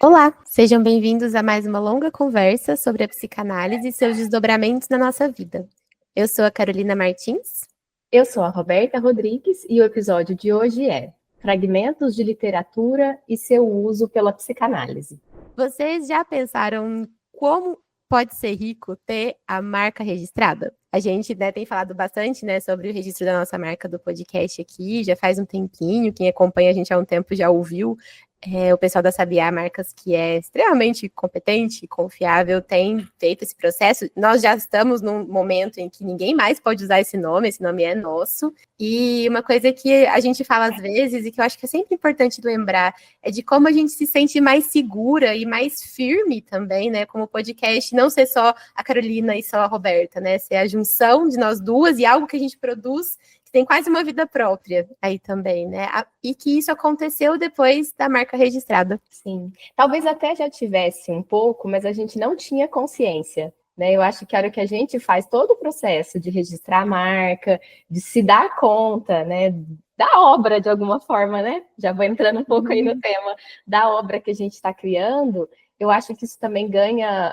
Olá, sejam bem-vindos a mais uma longa conversa sobre a psicanálise e seus desdobramentos na nossa vida. Eu sou a Carolina Martins. Eu sou a Roberta Rodrigues e o episódio de hoje é Fragmentos de Literatura e seu uso pela psicanálise. Vocês já pensaram como pode ser rico ter a marca registrada? A gente tem falado bastante sobre o registro da nossa marca do podcast aqui, já faz um tempinho, quem acompanha a gente há um tempo já ouviu. O pessoal da Sabiá Marcas, que é extremamente competente e confiável, tem feito esse processo. Nós já estamos num momento em que ninguém mais pode usar esse nome é nosso. E uma coisa que a gente fala às vezes, e que eu acho que é sempre importante lembrar, é de como a gente se sente mais segura e mais firme também, como podcast, não ser só a Carolina e só a Roberta, ser a junção de nós duas e algo que a gente produz tem quase uma vida própria aí também, E que isso aconteceu depois da marca registrada. Sim, talvez até já tivesse um pouco, mas a gente não tinha consciência, Eu acho que a hora que a gente faz todo o processo de registrar a marca, de se dar conta, da obra de alguma forma, Já vou entrando um pouco aí no tema da obra que a gente está criando, eu acho que isso também ganha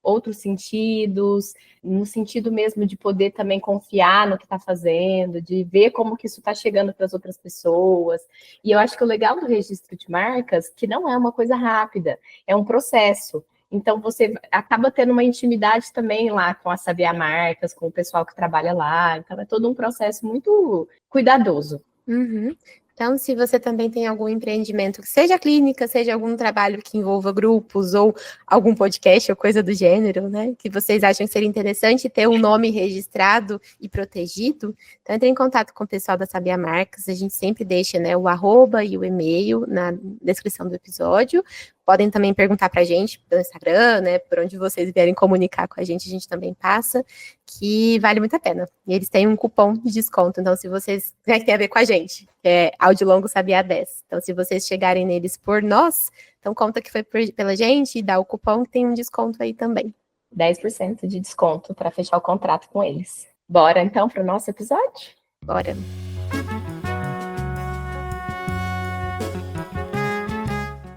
outros sentidos, no sentido mesmo de poder também confiar no que está fazendo, de ver como que isso está chegando para as outras pessoas. E eu acho que o legal do registro de marcas, que não é uma coisa rápida, é um processo. Então, você acaba tendo uma intimidade também lá com a Sabiá Marcas, com o pessoal que trabalha lá. Então, é todo um processo muito cuidadoso. Uhum. Então, se você também tem algum empreendimento, seja clínica, seja algum trabalho que envolva grupos ou algum podcast ou coisa do gênero, que vocês acham que seria interessante ter um nome registrado e protegido, então entre em contato com o pessoal da Sabiá Marcas, a gente sempre deixa o arroba e o e-mail na descrição do episódio. Podem também perguntar para a gente pelo Instagram, por onde vocês vierem comunicar com a gente também passa, que vale muito a pena. E eles têm um cupom de desconto, então se vocês, que tem a ver com a gente, que é Áudio Longo Sabiá 10. Então se vocês chegarem neles por nós, então conta que foi pela gente e dá o cupom que tem um desconto aí também. 10% de desconto para fechar o contrato com eles. Bora então para o nosso episódio? Bora!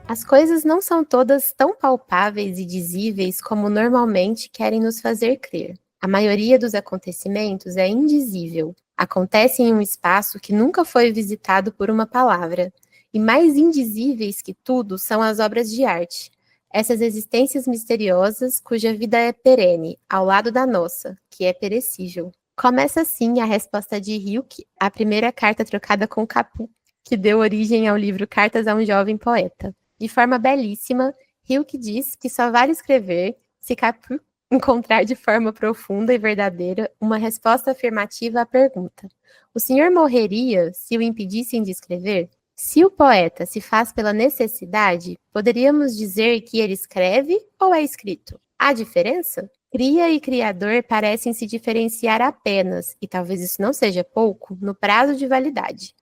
As coisas não são todas tão palpáveis e dizíveis como normalmente querem nos fazer crer. A maioria dos acontecimentos é indizível. Acontece em um espaço que nunca foi visitado por uma palavra. E mais indizíveis que tudo são as obras de arte. Essas existências misteriosas cuja vida é perene, ao lado da nossa, que é perecível. Começa assim a resposta de Hilke à primeira carta trocada com Capu, que deu origem ao livro Cartas a um Jovem Poeta. De forma belíssima, Hilke diz que só vale escrever se Capu encontrar de forma profunda e verdadeira uma resposta afirmativa à pergunta: o senhor morreria se o impedissem de escrever? Se o poeta se faz pela necessidade, poderíamos dizer que ele escreve ou é escrito? Há diferença? Cria e criador parecem se diferenciar apenas, e talvez isso não seja pouco, no prazo de validade.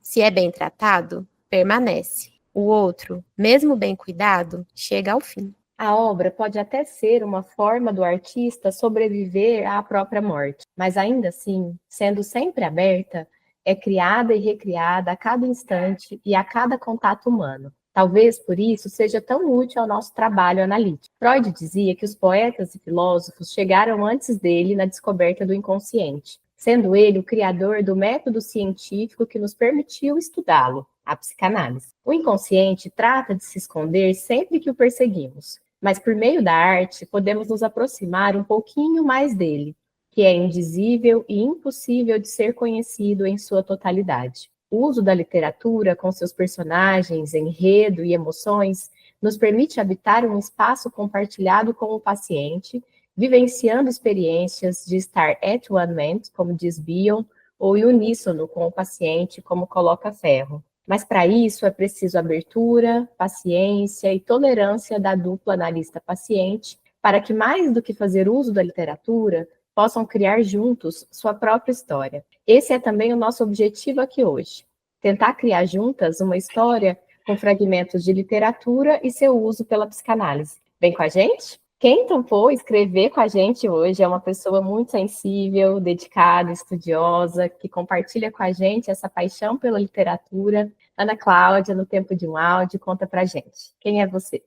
Se é bem tratado, permanece. O outro, mesmo bem cuidado, chega ao fim. A obra pode até ser uma forma do artista sobreviver à própria morte, mas ainda assim, sendo sempre aberta, é criada e recriada a cada instante e a cada contato humano. Talvez por isso seja tão útil ao nosso trabalho analítico. Freud dizia que os poetas e filósofos chegaram antes dele na descoberta do inconsciente, sendo ele o criador do método científico que nos permitiu estudá-lo, a psicanálise. O inconsciente trata de se esconder sempre que o perseguimos, mas por meio da arte podemos nos aproximar um pouquinho mais dele, que é indizível e impossível de ser conhecido em sua totalidade. O uso da literatura, com seus personagens, enredo e emoções, nos permite habitar um espaço compartilhado com o paciente, vivenciando experiências de estar at one ment, como diz Bion, ou em uníssono com o paciente, como coloca Ferro. Mas para isso é preciso abertura, paciência e tolerância da dupla analista-paciente, para que mais do que fazer uso da literatura, possam criar juntos sua própria história. Esse é também o nosso objetivo aqui hoje: tentar criar juntas uma história com fragmentos de literatura e seu uso pela psicanálise. Vem com a gente? Quem topou escrever com a gente hoje é uma pessoa muito sensível, dedicada, estudiosa, que compartilha com a gente essa paixão pela literatura, Ana Cláudia, no tempo de um áudio, conta pra gente. Quem é você?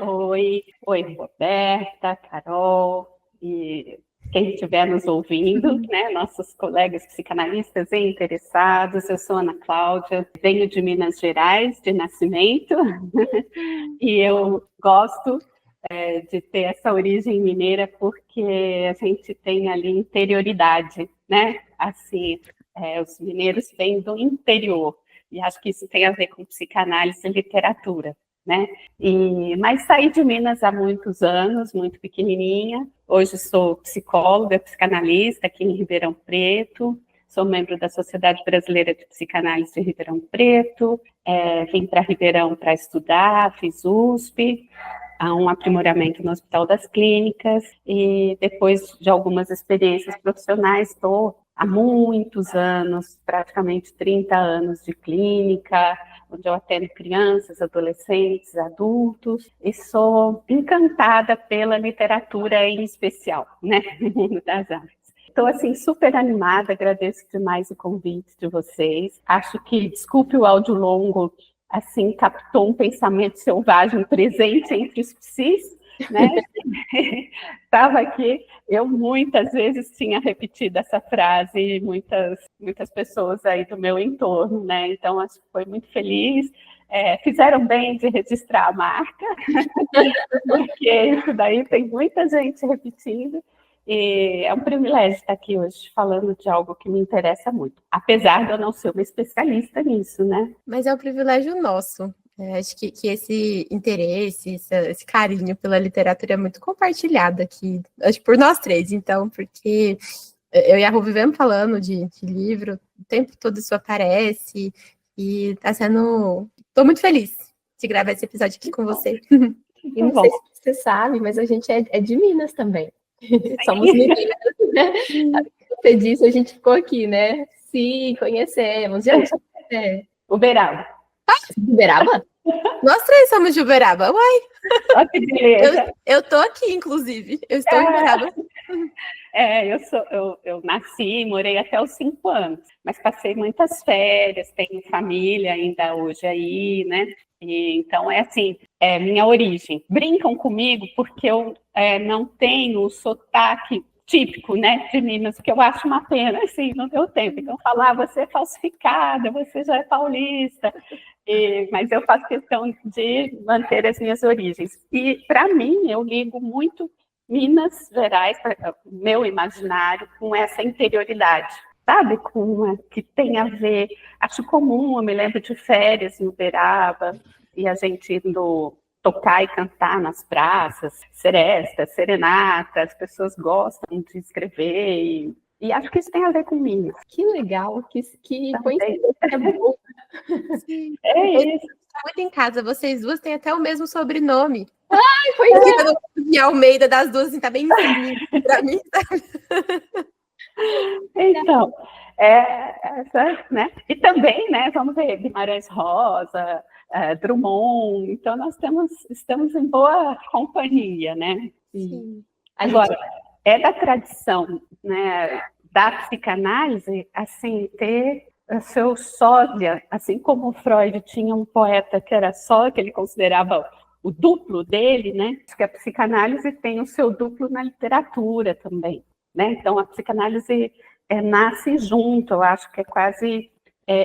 Oi, Roberta, Carol e quem estiver nos ouvindo, né, nossos colegas psicanalistas e interessados. Eu sou Ana Cláudia, venho de Minas Gerais, de nascimento, e eu gosto de ter essa origem mineira porque a gente tem ali interioridade, né? Assim, os mineiros vêm do interior, e acho que isso tem a ver com psicanálise e literatura, né? Mas saí de Minas há muitos anos, muito pequenininha. Hoje sou psicóloga, psicanalista aqui em Ribeirão Preto. Sou membro da Sociedade Brasileira de Psicanálise de Ribeirão Preto. Vim para Ribeirão para estudar, fiz USP, há um aprimoramento no Hospital das Clínicas, e depois de algumas experiências profissionais, estou há muitos anos, praticamente 30 anos de clínica, onde eu atendo crianças, adolescentes, adultos, e sou encantada pela literatura em especial, né, no mundo das artes. Estou, assim, super animada, agradeço demais o convite de vocês. Acho que, desculpe o áudio longo, assim, captou um pensamento selvagem presente entre os psis, né? Estava aqui, eu muitas vezes tinha repetido essa frase, e muitas pessoas aí do meu entorno, né? Então, acho que foi muito feliz. Fizeram bem de registrar a marca, porque isso daí tem muita gente repetindo. E é um privilégio estar aqui hoje falando de algo que me interessa muito, apesar de eu não ser uma especialista nisso, né? Mas é um privilégio nosso. Acho que esse interesse, esse carinho pela literatura é muito compartilhado aqui, acho que por nós três, então, porque eu e a Ru vivemos falando de livro, o tempo todo isso aparece, e tá sendo... Tô muito feliz de gravar esse episódio aqui com você. E não sei se você sabe, mas a gente é de Minas também. Somos mineiras, né? Você disse, a gente ficou aqui, né? Sim, conhecemos. Gente, Uberaba. Uberaba? Nós três somos de Uberaba. Uai! Olha que beleza. Eu tô aqui, inclusive. Eu estou em Uberaba. Eu nasci, morei até os 5 anos, mas passei muitas férias, tenho família ainda hoje aí, né? Então, assim, é minha origem. Brincam comigo porque eu não tenho o sotaque típico, né, de Minas, que eu acho uma pena, assim, não deu tempo. Então, falar, você é falsificada, você já é paulista. Mas eu faço questão de manter as minhas origens. E, para mim, eu ligo muito Minas Gerais, meu imaginário, com essa interioridade, sabe? Que tem a ver, acho comum, eu me lembro de férias em Uberaba, e a gente indo tocar e cantar nas praças, seresta, serenata, as pessoas gostam de escrever, e acho que isso tem a ver com Minas. Que legal, que coincidência boa. Sim. É isso. Tá muito em casa, vocês duas têm até o mesmo sobrenome. Ai, pois é. E Almeida das duas, assim, tá bem pra mim, sabe? Então, né? E também, né, vamos ver, Guimarães Rosa, Drummond, então nós estamos em boa companhia, né? Sim. Agora, é da tradição, né, da psicanálise, assim, ter o seu sósia, assim como Freud tinha um poeta que era só, que ele considerava o duplo dele, né? Acho que a psicanálise tem o seu duplo na literatura também, né? Então, a psicanálise nasce junto, eu acho que é quase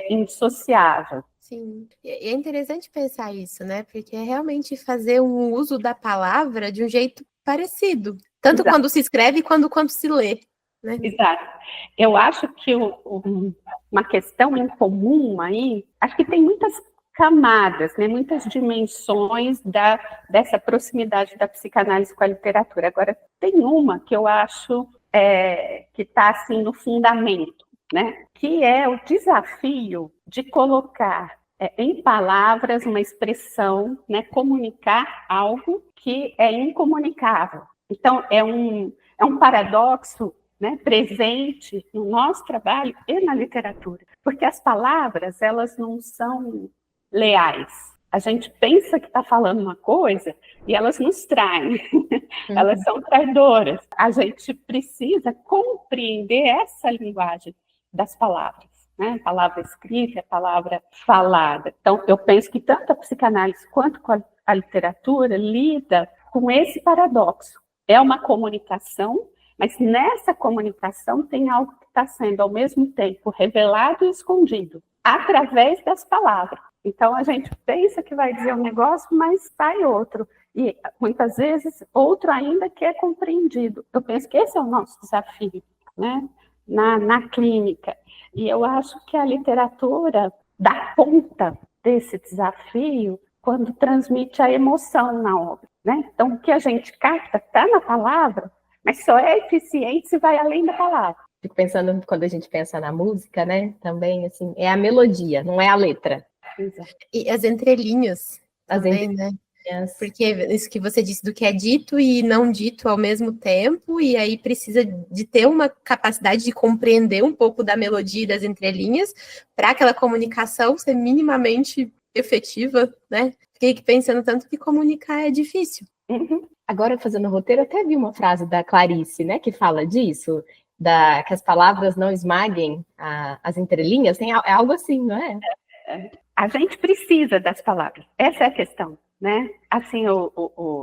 indissociável. Sim, e é interessante pensar isso, né? Porque é realmente fazer um uso da palavra de um jeito parecido, tanto Exato. Quando se escreve quanto quando se lê, né? Exato. Eu acho que uma questão em comum aí, acho que tem muitas camadas, né, muitas dimensões dessa proximidade da psicanálise com a literatura. Agora, tem uma que eu acho que está assim, no fundamento, né, que é o desafio de colocar em palavras uma expressão, né, comunicar algo que é incomunicável. Então, é um paradoxo, né, presente no nosso trabalho e na literatura, porque as palavras, elas não são leais. A gente pensa que está falando uma coisa e elas nos traem, elas são traidoras. A gente precisa compreender essa linguagem das palavras, né? A palavra escrita, a palavra falada. Então, eu penso que tanto a psicanálise quanto a literatura lida com esse paradoxo. É uma comunicação, mas nessa comunicação tem algo que está sendo, ao mesmo tempo, revelado e escondido, através das palavras. Então, a gente pensa que vai dizer um negócio, mas sai outro. E, muitas vezes, outro ainda que é compreendido. Eu penso que esse é o nosso desafio, né? Na clínica. E eu acho que a literatura dá conta desse desafio quando transmite a emoção na obra, né? Então, o que a gente capta está na palavra, mas só é eficiente se vai além da palavra. Fico pensando, quando a gente pensa na música, né? Também, assim, é a melodia, não é a letra. Exato. E as entrelinhas também, né? Porque isso que você disse do que é dito e não dito ao mesmo tempo, e aí precisa de ter uma capacidade de compreender um pouco da melodia e das entrelinhas para aquela comunicação ser minimamente efetiva, né? Fiquei pensando tanto que comunicar é difícil. Uhum. Agora, fazendo roteiro, eu até vi uma frase da Clarice, né, que fala disso, que as palavras não esmaguem as entrelinhas, é algo assim, não é? A gente precisa das palavras, essa é a questão. Né? Assim,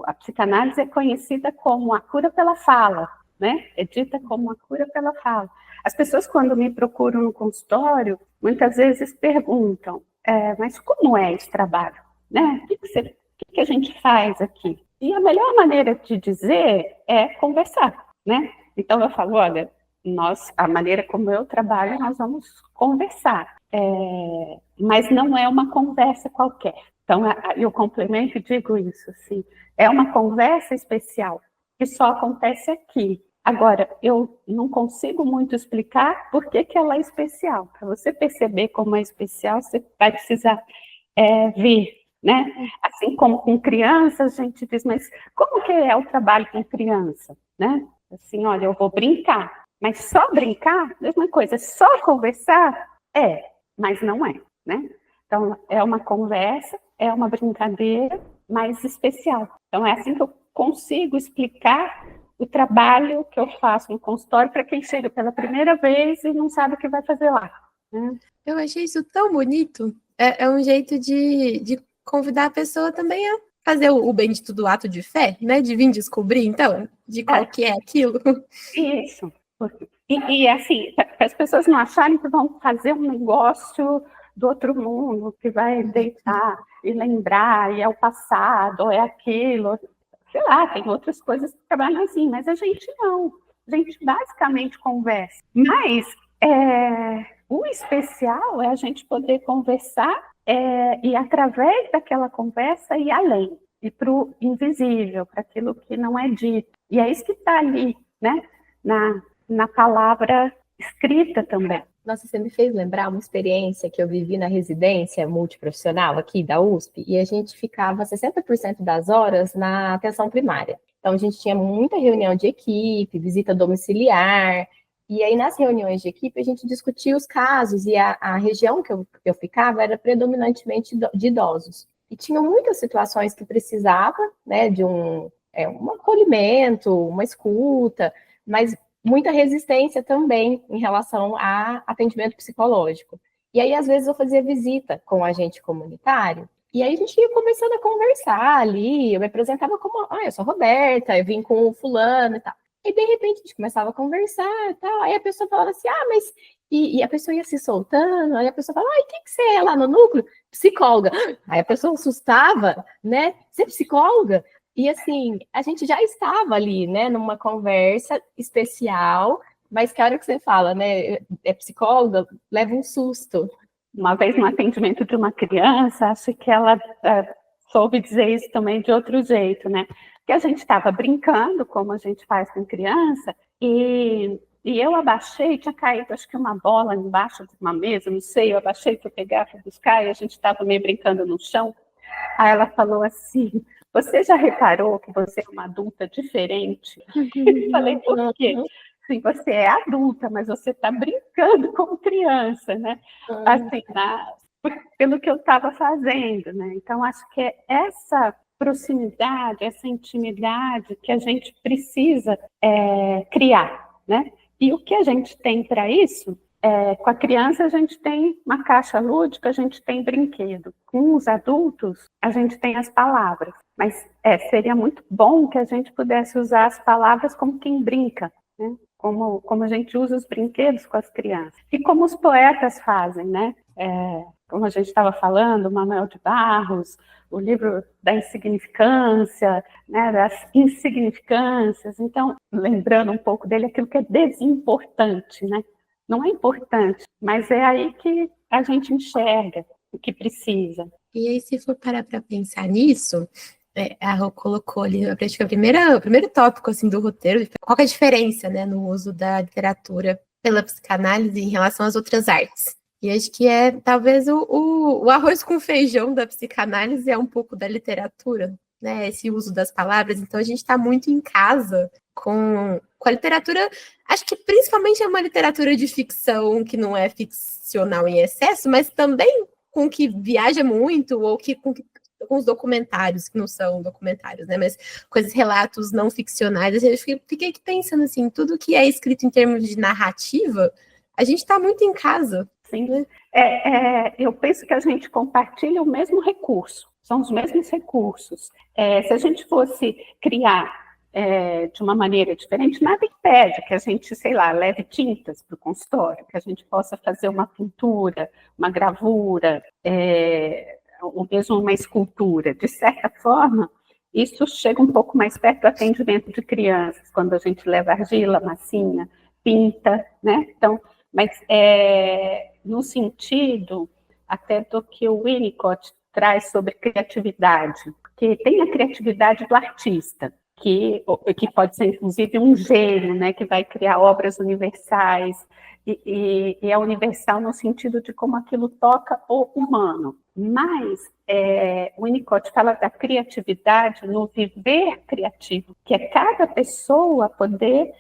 a psicanálise é conhecida como a cura pela fala, né? É dita como a cura pela fala. As pessoas, quando me procuram no consultório, muitas vezes perguntam, mas como é esse trabalho? Né? O que a gente faz aqui? E a melhor maneira de dizer é conversar, né? Então eu falo, olha, a maneira como eu trabalho, nós vamos conversar, mas não é uma conversa qualquer. Então, eu complemento e digo isso, assim, é uma conversa especial, que só acontece aqui. Agora, eu não consigo muito explicar por que ela é especial. Para você perceber como é especial, você vai precisar ver, né? Assim como com crianças, a gente diz, mas como que é o trabalho com criança, né? Assim, olha, eu vou brincar, mas só brincar, mesma coisa, só conversar, mas não é, né? Então, é uma conversa, é uma brincadeira mais especial. Então, é assim que eu consigo explicar o trabalho que eu faço no consultório para quem chega pela primeira vez e não sabe o que vai fazer lá. Né? Eu achei isso tão bonito. É um jeito de convidar a pessoa também a fazer o bendito do ato de fé, né? De vir descobrir, então, de qual que é aquilo. Isso. E assim, para as pessoas não acharem que vão fazer um negócio do outro mundo, que vai deitar e lembrar, e é o passado, ou é aquilo, sei lá, tem outras coisas que trabalham assim, mas a gente não. A gente basicamente conversa. Mas o especial é a gente poder conversar e através daquela conversa ir além, ir para o invisível, para aquilo que não é dito. E é isso que está ali, né? Na palavra escrita também. Nossa, você me fez lembrar uma experiência que eu vivi na residência multiprofissional aqui da USP, e a gente ficava 60% das horas na atenção primária. Então, a gente tinha muita reunião de equipe, visita domiciliar, e aí nas reuniões de equipe a gente discutia os casos, e a região que eu ficava era predominantemente de idosos. E tinham muitas situações que precisava, né, de um acolhimento, uma escuta, mas muita resistência também em relação a atendimento psicológico. E aí, às vezes, eu fazia visita com o agente comunitário, e aí a gente ia começando a conversar ali, eu me apresentava como, eu sou a Roberta, eu vim com o fulano e tal. E, de repente, a gente começava a conversar e tal, aí a pessoa falava assim, mas... E a pessoa ia se soltando, aí a pessoa falava, quem que você é lá no núcleo? Psicóloga. Aí a pessoa assustava, né? Você é psicóloga? E assim, a gente já estava ali, né, numa conversa especial, mas que a hora que você fala, né, é psicóloga, leva um susto. Uma vez no atendimento de uma criança, acho que ela soube dizer isso também de outro jeito, né? Porque a gente estava brincando, como a gente faz com criança, e eu abaixei, tinha caído acho que uma bola embaixo de uma mesa, não sei, eu abaixei para pegar, para buscar, e a gente estava meio brincando no chão. Aí ela falou assim, você já reparou que você é uma adulta diferente? Eu falei, por quê? Sim, você é adulta, mas você está brincando como criança, né? Assim, pelo que eu estava fazendo, né? Então, acho que é essa proximidade, essa intimidade que a gente precisa criar, né? E o que a gente tem para isso Com a criança, a gente tem uma caixa lúdica, a gente tem brinquedo. Com os adultos, a gente tem as palavras. Mas seria muito bom que a gente pudesse usar as palavras como quem brinca, né? Como a gente usa os brinquedos com as crianças. E como os poetas fazem, né? Como a gente estava falando, Manuel de Barros, o livro da insignificância, né, das insignificâncias. Então, lembrando um pouco dele, aquilo que é desimportante, né? Não é importante, mas é aí que a gente enxerga o que precisa. E aí, se for parar para pensar nisso, a Rô colocou ali, acho que o primeiro tópico assim, do roteiro, qual que é a diferença, né, no uso da literatura pela psicanálise em relação às outras artes. E acho que talvez o arroz com feijão da psicanálise é um pouco da literatura, né, esse uso das palavras. Então a gente está muito em casa com a literatura, acho que principalmente é uma literatura de ficção que não é ficcional em excesso, mas também com que viaja muito, ou com os documentários, que não são documentários, né, mas com esses relatos não ficcionais. Eu fiquei aqui pensando assim, tudo que é escrito em termos de narrativa, a gente está muito em casa. Sim. Eu penso que a gente compartilha o mesmo recurso, são os mesmos recursos. Se a gente fosse criar de uma maneira diferente, nada impede que a gente, sei lá, leve tintas para o consultório, que a gente possa fazer uma pintura, uma gravura, ou mesmo uma escultura. De certa forma, isso chega um pouco mais perto do atendimento de crianças, quando a gente leva argila, massinha, pinta, né? Então, mas no sentido até do que o Winnicott traz sobre criatividade, porque tem a criatividade do artista, que pode ser, inclusive, um gênio, né, que vai criar obras universais, e é universal no sentido de como aquilo toca o humano. Mas o Winnicott fala da criatividade no viver criativo, que é cada pessoa poder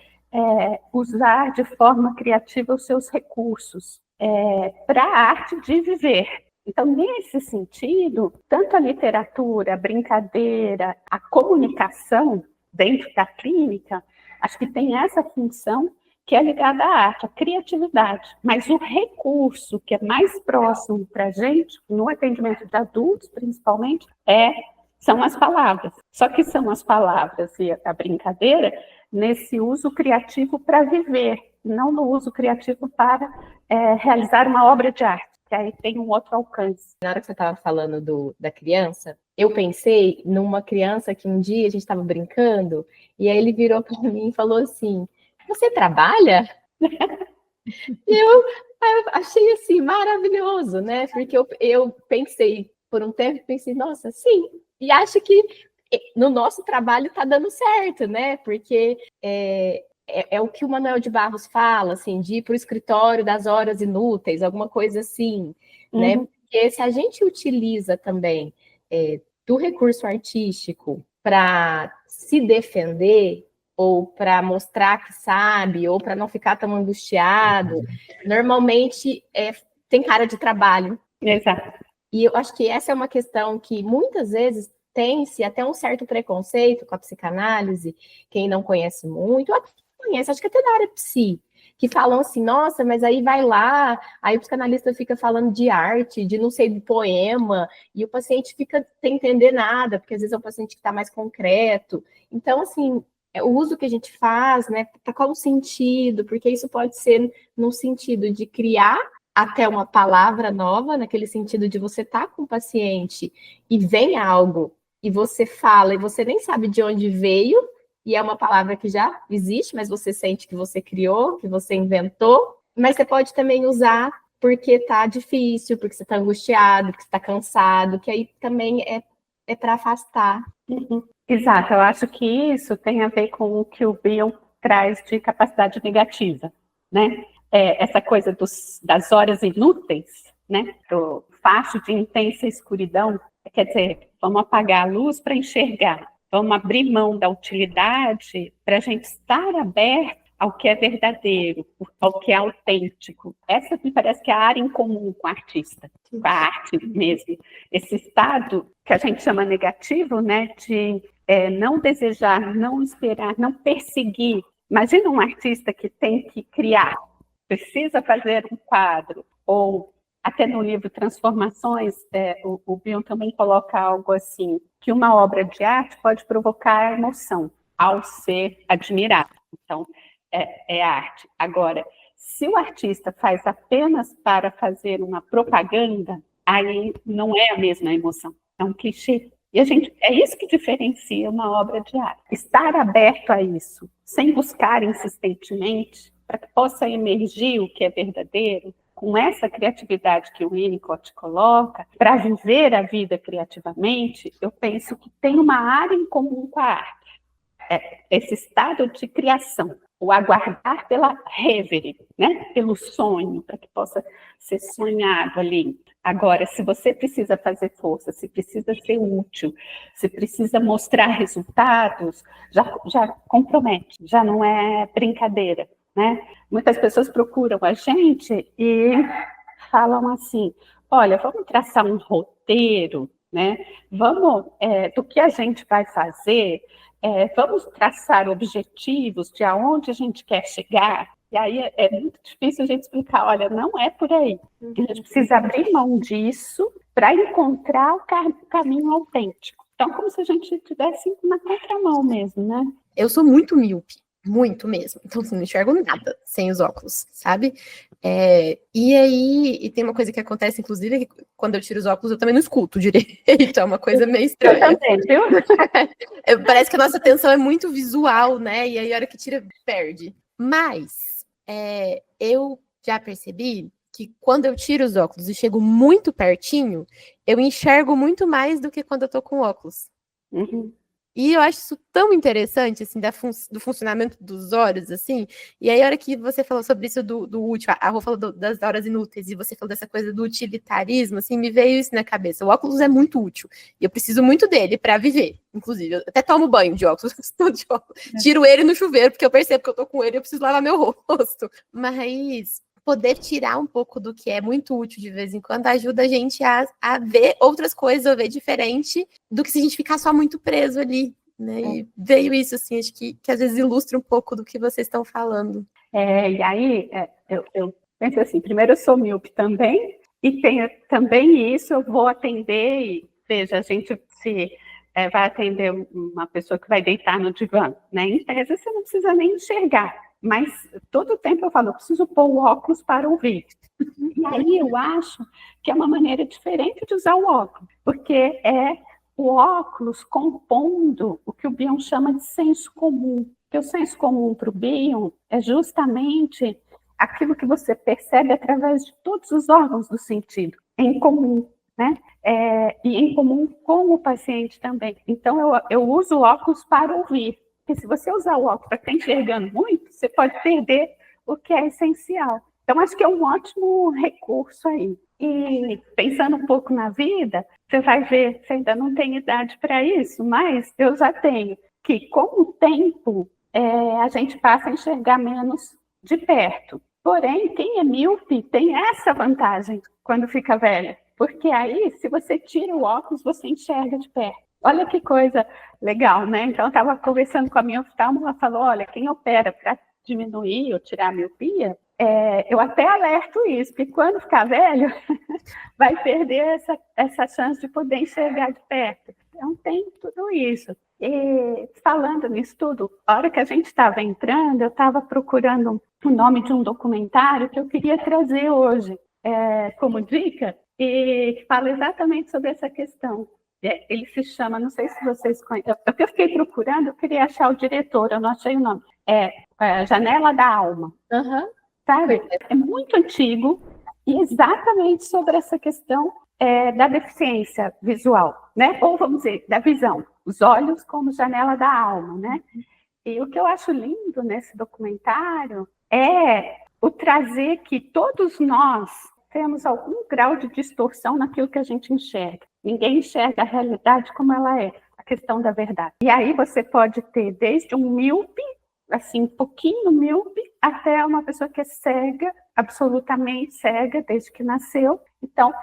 usar de forma criativa os seus recursos para a arte de viver. Então, nesse sentido, tanto a literatura, a brincadeira, a comunicação dentro da clínica, acho que tem essa função que é ligada à arte, à criatividade. Mas o recurso que é mais próximo para a gente, no atendimento de adultos, principalmente, são as palavras. Só que são as palavras e a brincadeira nesse uso criativo para viver, não no uso criativo para realizar uma obra de arte, que aí tem um outro alcance. Na hora que você estava falando da criança, eu pensei numa criança que um dia a gente estava brincando, e aí ele virou para mim e falou assim, você trabalha? E eu achei assim, maravilhoso, né? Porque eu pensei, por um tempo, nossa, sim, e acho que no nosso trabalho está dando certo, né? Porque é o que o Manuel de Barros fala, assim, de ir para o escritório das horas inúteis, alguma coisa assim, né? Porque se a gente utiliza também do recurso artístico para se defender, ou para mostrar que sabe, ou para não ficar tão angustiado, normalmente tem cara de trabalho. Exato. E eu acho que essa é uma questão que muitas vezes tem-se até um certo preconceito com a psicanálise, quem não conhece muito, ou conhece, acho que até na área psi, que falam assim, nossa, mas aí vai lá, aí o psicanalista fica falando de arte, de não sei, de poema, e o paciente fica sem entender nada, porque às vezes é um paciente que está mais concreto. Então, assim, o uso que a gente faz, né, tá qual sentido, porque isso pode ser no sentido de criar até uma palavra nova, naquele sentido de você estar com o paciente e vem algo, e você fala, e você nem sabe de onde veio, e é uma palavra que já existe, mas você sente que você criou, que você inventou, mas você pode também usar porque tá difícil, porque você tá angustiado, porque você tá cansado, que aí também é para afastar. Exato, eu acho que isso tem a ver com o que o Bion traz de capacidade negativa, né? Essa coisa das horas inúteis, né? Do facho de intensa escuridão, quer dizer, vamos apagar a luz para enxergar, vamos abrir mão da utilidade para a gente estar aberto ao que é verdadeiro, ao que é autêntico. Essa me parece que é a área em comum com o artista, com a arte mesmo. Esse estado que a gente chama negativo, né, de não desejar, não esperar, não perseguir. Imagina um artista que tem que criar, precisa fazer um quadro, ou até no livro Transformações, o Bion também coloca algo assim, que uma obra de arte pode provocar emoção ao ser admirado. Então, é arte. Agora, se o artista faz apenas para fazer uma propaganda, aí não é a mesma emoção, é um clichê. E é isso que diferencia uma obra de arte. Estar aberto a isso, sem buscar insistentemente, para que possa emergir o que é verdadeiro, com essa criatividade que o Winnicott coloca, para viver a vida criativamente, eu penso que tem uma área em comum com a arte. Esse estado de criação, o aguardar pela reverie, né? Pelo sonho, para que possa ser sonhado ali. Agora, se você precisa fazer força, se precisa ser útil, se precisa mostrar resultados, já compromete, já não é brincadeira, né? Muitas pessoas procuram a gente e falam assim, olha, vamos traçar um roteiro, né? Vamos, do que a gente vai fazer, vamos traçar objetivos de aonde a gente quer chegar. E aí é muito difícil a gente explicar, olha, não é por aí. A gente precisa abrir mão disso para encontrar o caminho autêntico. Então, como se a gente estivesse na contramão mesmo, né? Eu sou muito míope, muito mesmo. Então, assim, não enxergo nada sem os óculos, sabe? E aí, tem uma coisa que acontece, inclusive, que quando eu tiro os óculos, eu também não escuto direito. É uma coisa meio estranha. Eu também, viu? Parece que a nossa atenção é muito visual, né? E aí, a hora que tira, perde. Mas eu já percebi que quando eu tiro os óculos e chego muito pertinho, eu enxergo muito mais do que quando eu tô com óculos. Uhum. E eu acho isso tão interessante, assim, do funcionamento dos olhos, assim. E aí, a hora que você falou sobre isso do útil, a Rô falou das horas inúteis, e você falou dessa coisa do utilitarismo, assim, me veio isso na cabeça. O óculos é muito útil, e eu preciso muito dele para viver, inclusive. Eu até tomo banho de óculos, tiro ele no chuveiro, porque eu percebo que eu tô com ele e eu preciso lavar meu rosto. Mas poder tirar um pouco do que é muito útil de vez em quando ajuda a gente a ver outras coisas, a ver diferente do que se a gente ficar só muito preso ali, né? E veio isso, assim, acho que às vezes ilustra um pouco do que vocês estão falando. E aí, eu penso assim, primeiro eu sou míope também, e tenho também isso, eu vou atender, e veja, a gente vai atender uma pessoa que vai deitar no divã, né? Em tese, você não precisa nem enxergar. Mas todo tempo eu falo, eu preciso pôr o óculos para ouvir. E aí eu acho que é uma maneira diferente de usar o óculos, porque é o óculos compondo o que o Bion chama de senso comum. Porque o senso comum para o Bion é justamente aquilo que você percebe através de todos os órgãos do sentido, em comum, né? E em comum com o paciente também. Então eu uso o óculos para ouvir. Porque se você usar o óculos para estar enxergando muito, você pode perder o que é essencial. Então, acho que é um ótimo recurso aí. E pensando um pouco na vida, você vai ver, você ainda não tem idade para isso, mas eu já tenho, que com o tempo a gente passa a enxergar menos de perto. Porém, quem é míope tem essa vantagem quando fica velha. Porque aí, se você tira o óculos, você enxerga de perto. Olha que coisa legal, né? Então, eu estava conversando com a minha oftalmo, ela falou, olha, quem opera para diminuir ou tirar a miopia, eu até alerto isso, porque quando ficar velho, vai perder essa chance de poder enxergar de perto. Então, tem tudo isso. E falando nisso tudo, a hora que a gente estava entrando, eu estava procurando o nome de um documentário que eu queria trazer hoje como dica, e fala exatamente sobre essa questão. Ele se chama, não sei se vocês conhecem, eu fiquei procurando, eu queria achar o diretor, eu não achei o nome. Janela da Alma. Uhum. Sabe? É muito antigo e exatamente sobre essa questão da deficiência visual, né? Ou vamos dizer, da visão. Os olhos como janela da alma, né? E o que eu acho lindo nesse documentário é o trazer que todos nós temos algum grau de distorção naquilo que a gente enxerga. Ninguém enxerga a realidade como ela é, a questão da verdade. E aí você pode ter desde um míope, assim, um pouquinho míope, até uma pessoa que é cega, absolutamente cega, desde que nasceu. Então,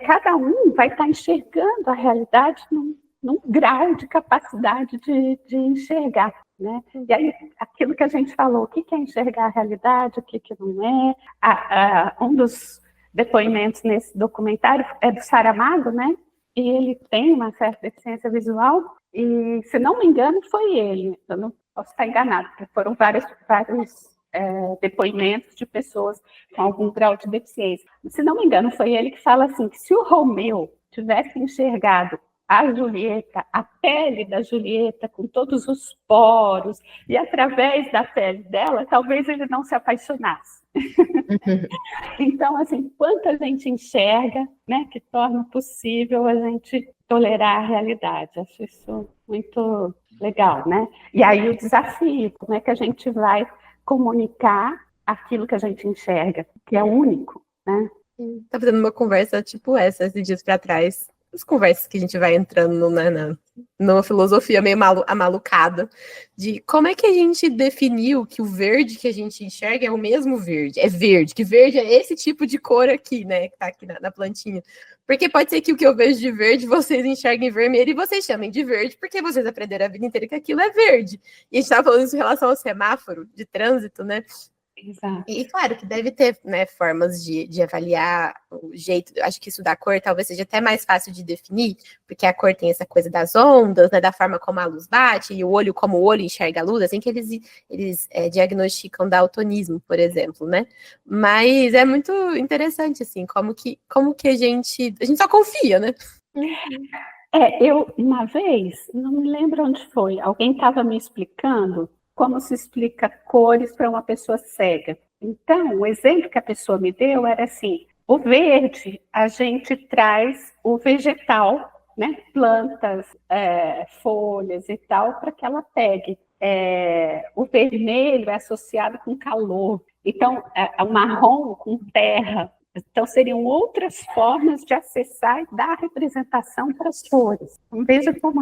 cada um vai estar enxergando a realidade num grau de capacidade de enxergar. né? E aí, aquilo que a gente falou, o que é enxergar a realidade, o que não é. Um dos depoimentos nesse documentário é do Saramago, né? E ele tem uma certa deficiência visual, e, se não me engano, foi ele. Eu não posso estar enganado, porque foram vários depoimentos de pessoas com algum grau de deficiência. Se não me engano, foi ele que fala assim, que se o Romeu tivesse enxergado a Julieta, a pele da Julieta, com todos os poros, e através da pele dela, talvez ele não se apaixonasse. Então, assim, quanto a gente enxerga, né, que torna possível a gente tolerar a realidade. Acho isso muito legal, né? E aí o desafio, como é que a gente vai comunicar aquilo que a gente enxerga, que é único, né? Tá fazendo uma conversa tipo essa, esses dias para trás. As conversas que a gente vai entrando numa filosofia meio amalucada, de como é que a gente definiu que o verde que a gente enxerga é o mesmo verde. É verde, que verde é esse tipo de cor aqui, né? Que tá aqui na plantinha. Porque pode ser que o que eu vejo de verde, vocês enxerguem vermelho e vocês chamem de verde, porque vocês aprenderam a vida inteira que aquilo é verde. E a gente estava falando isso em relação ao semáforo de trânsito, né? Exato. E claro que deve ter, né, formas de avaliar o jeito. Acho que isso da cor talvez seja até mais fácil de definir, porque a cor tem essa coisa das ondas, né, da forma como a luz bate, e o olho, como o olho enxerga a luz, assim que eles diagnosticam daltonismo, por exemplo, né? Mas é muito interessante, assim, como que a gente só confia, né? Eu, uma vez, não me lembro onde foi, alguém estava me explicando como se explica cores para uma pessoa cega. Então, o exemplo que a pessoa me deu era assim, o verde, a gente traz o vegetal, né, plantas, folhas e tal, para que ela pegue. O vermelho é associado com calor, então, o marrom com terra. Então, seriam outras formas de acessar e dar representação para as cores. Então, veja como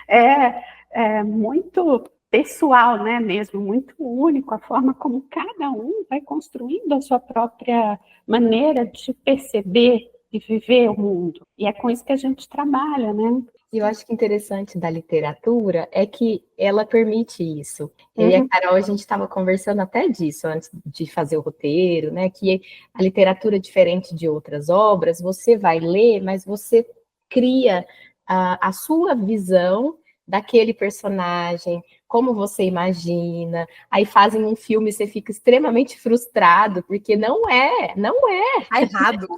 é muito pessoal, né, mesmo, muito único, a forma como cada um vai construindo a sua própria maneira de perceber e viver o mundo. E é com isso que a gente trabalha, né? E eu acho que interessante da literatura é que ela permite isso. Eu e a Carol, a gente estava conversando até disso antes de fazer o roteiro, né? Que a literatura, diferente de outras obras, você vai ler, mas você cria a sua visão daquele personagem, como você imagina, aí fazem um filme e você fica extremamente frustrado, porque não é. Tá errado.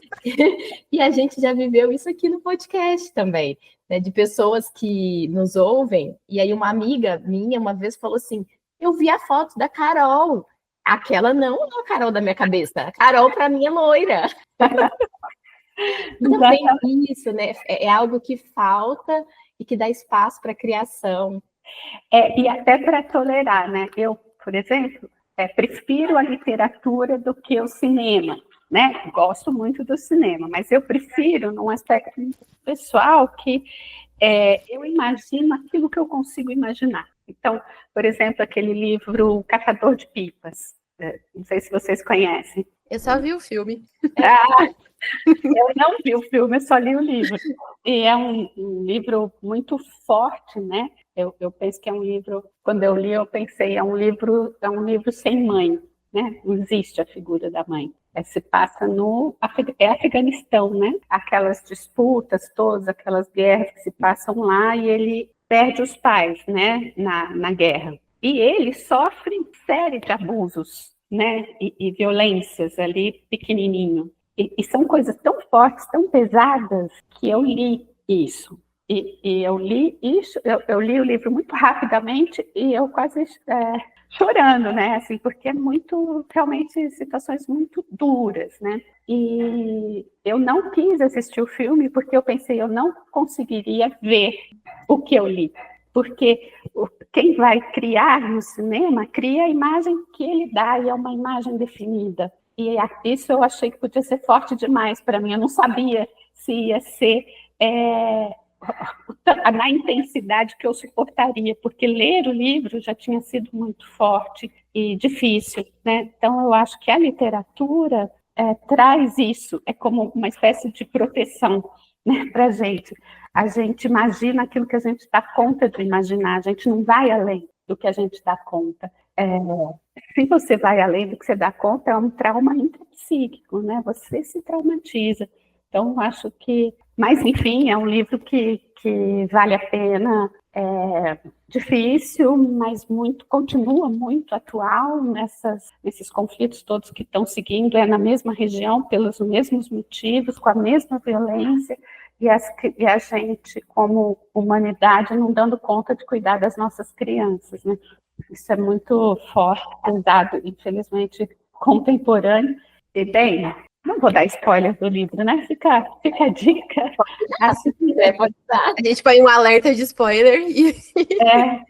E a gente já viveu isso aqui no podcast também, né, de pessoas que nos ouvem, e aí uma amiga minha uma vez falou assim, eu vi a foto da Carol, aquela não é a Carol da minha cabeça, a Carol para mim é loira. Então tem isso, né, é algo que falta e que dá espaço para a criação. E até para tolerar, né? Eu, por exemplo, prefiro a literatura do que o cinema, né? Gosto muito do cinema, mas eu prefiro, num aspecto pessoal, que eu imagino aquilo que eu consigo imaginar. Então, por exemplo, aquele livro Catador de Pipas, não sei se vocês conhecem. Eu só vi o filme. Eu não vi o filme, eu só li o livro. E é um livro muito forte, né? Eu penso que é um livro, quando eu li, eu pensei, é um livro sem mãe, né? Não existe a figura da mãe. Se passa no Afeganistão, né? Aquelas disputas todas, aquelas guerras que se passam lá, e ele perde os pais, né? Na guerra. E ele sofre série de abusos, né? E violências ali, pequenininho. E são coisas tão fortes, tão pesadas, que eu li isso. E eu li isso, eu li o livro muito rapidamente e eu quase chorando, né? Assim, porque é realmente, situações muito duras, né? E eu não quis assistir o filme porque eu pensei, eu não conseguiria ver o que eu li. Porque quem vai criar no cinema, cria a imagem que ele dá, e é uma imagem definida. E isso eu achei que podia ser forte demais para mim. Eu não sabia se ia ser na intensidade que eu suportaria, porque ler o livro já tinha sido muito forte e difícil, né? Então, eu acho que a literatura traz isso, é como uma espécie de proteção, né, para a gente. A gente imagina aquilo que a gente dá conta de imaginar, a gente não vai além. do que a gente dá conta. Se você vai além do que você dá conta, é um trauma intrapsíquico, né? Você se traumatiza. Então, eu acho que... Mas, enfim, é um livro que vale a pena. É difícil, mas continua muito atual nesses conflitos todos que estão seguindo, na mesma região, pelos mesmos motivos, com a mesma violência, e a gente, como humanidade, não dando conta de cuidar das nossas crianças, né? Isso é muito forte, pesado, infelizmente contemporâneo. E bem, não vou dar spoiler do livro, né? Fica a dica. Se quiser, pode dar. A gente põe um alerta de spoiler.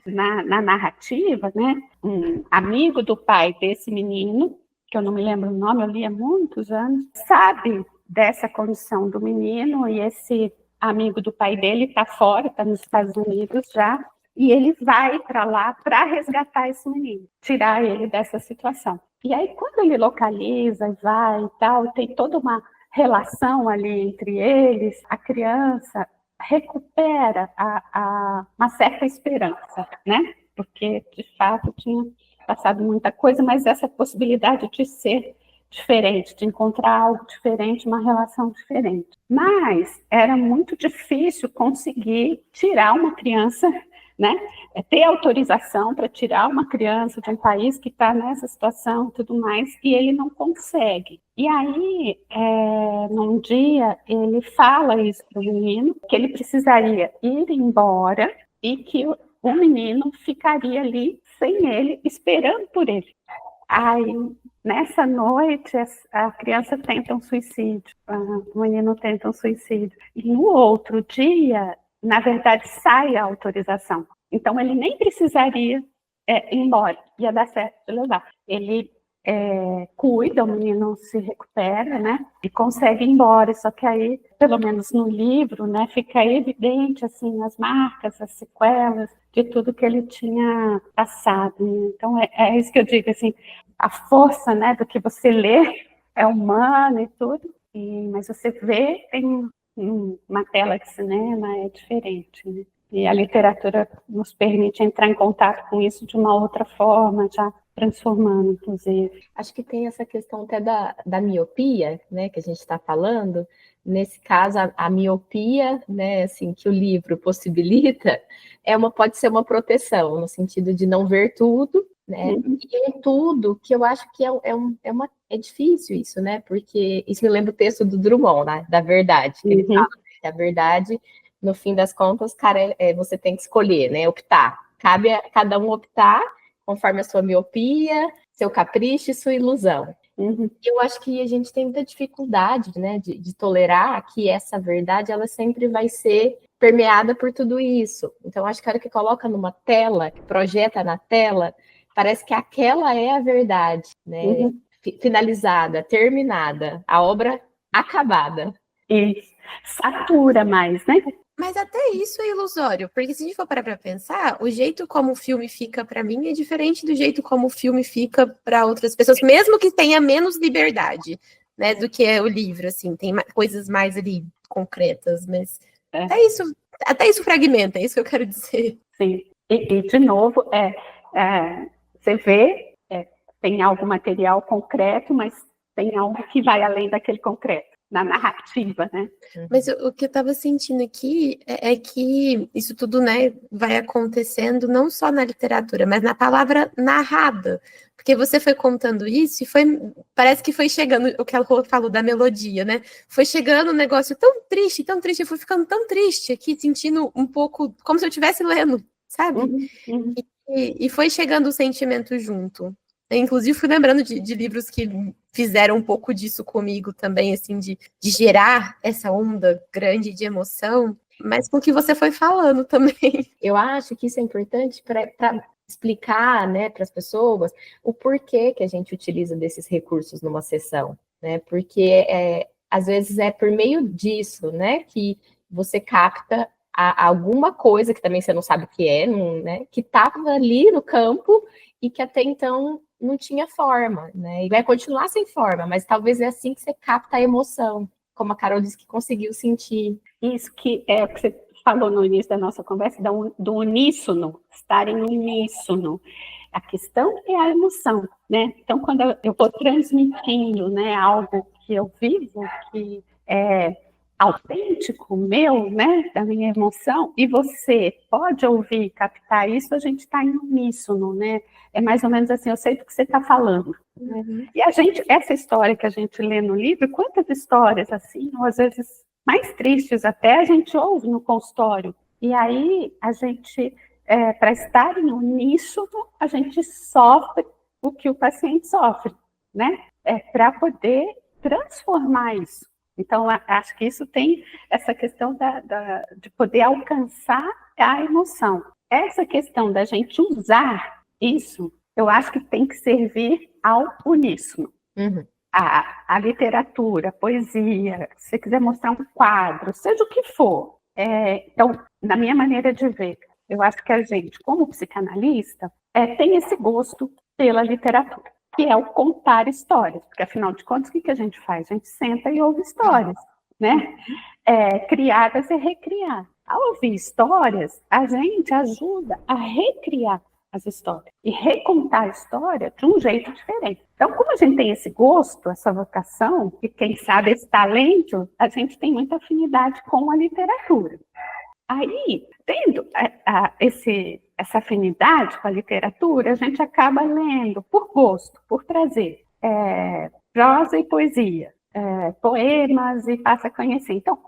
Na narrativa, né? Um amigo do pai desse menino, que eu não me lembro o nome, eu li há muitos anos, sabe dessa condição do menino, e esse amigo do pai dele está fora, está nos Estados Unidos já, e ele vai para lá para resgatar esse menino, tirar ele dessa situação. E aí, quando ele localiza, vai e tal, tem toda uma relação ali entre eles, a criança recupera uma certa esperança, né? Porque, de fato, tinha passado muita coisa, mas essa possibilidade de ser diferente, de encontrar algo diferente, uma relação diferente. Mas era muito difícil conseguir tirar uma criança, né? Ter autorização para tirar uma criança de um país que está nessa situação e tudo mais, e ele não consegue. E aí, num dia, ele fala isso para o menino, que ele precisaria ir embora e que o menino ficaria ali sem ele, esperando por ele. Aí, nessa noite, a criança tenta um suicídio, o menino tenta um suicídio. E no outro dia, na verdade, sai a autorização. Então, ele nem precisaria ir embora, ia dar certo de levar. Ele cuida, o menino se recupera, né, e consegue ir embora, só que aí, pelo menos no livro, né, fica evidente, assim, as marcas, as sequelas de tudo que ele tinha passado, né? Então, é isso que eu digo, assim, a força, né, do que você lê é humana e tudo, mas você vê em uma tela de cinema é diferente, né? E a literatura nos permite entrar em contato com isso de uma outra forma, já transformando, inclusive. Acho que tem essa questão até da miopia, né, que a gente está falando. Nesse caso, a miopia, né, assim, que o livro possibilita, pode ser uma proteção, no sentido de não ver tudo, né, e um tudo, que eu acho que é difícil isso, né, porque isso me lembra o texto do Drummond, né, da verdade, que ele fala que a verdade, no fim das contas, cara, você tem que escolher, né, optar. Cabe a cada um optar conforme a sua miopia, seu capricho e sua ilusão. Eu acho que a gente tem muita dificuldade, né, de tolerar que essa verdade, ela sempre vai ser permeada por tudo isso. Então, acho que a hora que coloca numa tela, que projeta na tela, parece que aquela é a verdade, né, finalizada, terminada, a obra acabada. E satura mais, né? Mas até isso é ilusório, porque se a gente for parar para pensar, o jeito como o filme fica para mim é diferente do jeito como o filme fica para outras pessoas, mesmo que tenha menos liberdade, né, do que é o livro, assim, tem coisas mais ali concretas, mas até isso fragmenta, é isso que eu quero dizer. Sim, e de novo, você vê, tem algum material concreto, mas tem algo que vai além daquele concreto. Na narrativa, né? Mas o que eu estava sentindo aqui é que isso tudo, né, vai acontecendo não só na literatura, mas na palavra narrada, porque você foi contando isso e parece que foi chegando, o que ela falou da melodia, né, foi chegando um negócio tão triste, eu fui ficando tão triste aqui, sentindo um pouco como se eu estivesse lendo, sabe? E foi chegando o sentimento junto. Inclusive, fui lembrando de livros que fizeram um pouco disso comigo também, assim, de gerar essa onda grande de emoção, mas com o que você foi falando também. Eu acho que isso é importante para explicar, né, para as pessoas o porquê que a gente utiliza desses recursos numa sessão, né? Porque às vezes é por meio disso, né, que você capta alguma coisa que também você não sabe o que é, né, que estava ali no campo e que até então não tinha forma, né? E vai continuar sem forma, mas talvez é assim que você capta a emoção, como a Carol disse que conseguiu sentir. Isso que é o que você falou no início da nossa conversa do uníssono, estar em uníssono. A questão é a emoção, né? Então, quando eu estou transmitindo, né, algo que eu vivo, que é autêntico meu, né, da minha emoção, e você pode ouvir e captar isso, a gente está em uníssono, né? É mais ou menos assim, eu sei do que você está falando. Né? E essa história que a gente lê no livro, quantas histórias assim, ou às vezes mais tristes até, a gente ouve no consultório. E aí, a gente, para estar em uníssono, a gente sofre o que o paciente sofre, né? Para poder transformar isso. Então, acho que isso tem essa questão de poder alcançar a emoção. Essa questão da gente usar isso, eu acho que tem que servir ao uníssono. Uhum. A literatura, a poesia, se você quiser mostrar um quadro, seja o que for. Então, na minha maneira de ver, eu acho que a gente, como psicanalista, tem esse gosto pela literatura, que é o contar histórias, porque afinal de contas, o que a gente faz? A gente senta e ouve histórias, né? Criadas e recriar. Ao ouvir histórias, a gente ajuda a recriar as histórias e recontar a história de um jeito diferente. Então, como a gente tem esse gosto, essa vocação, e quem sabe esse talento, a gente tem muita afinidade com a literatura. Aí, tendo essa afinidade com a literatura, a gente acaba lendo por gosto, por prazer, prosa e poesia, poemas e passa a conhecer. Então,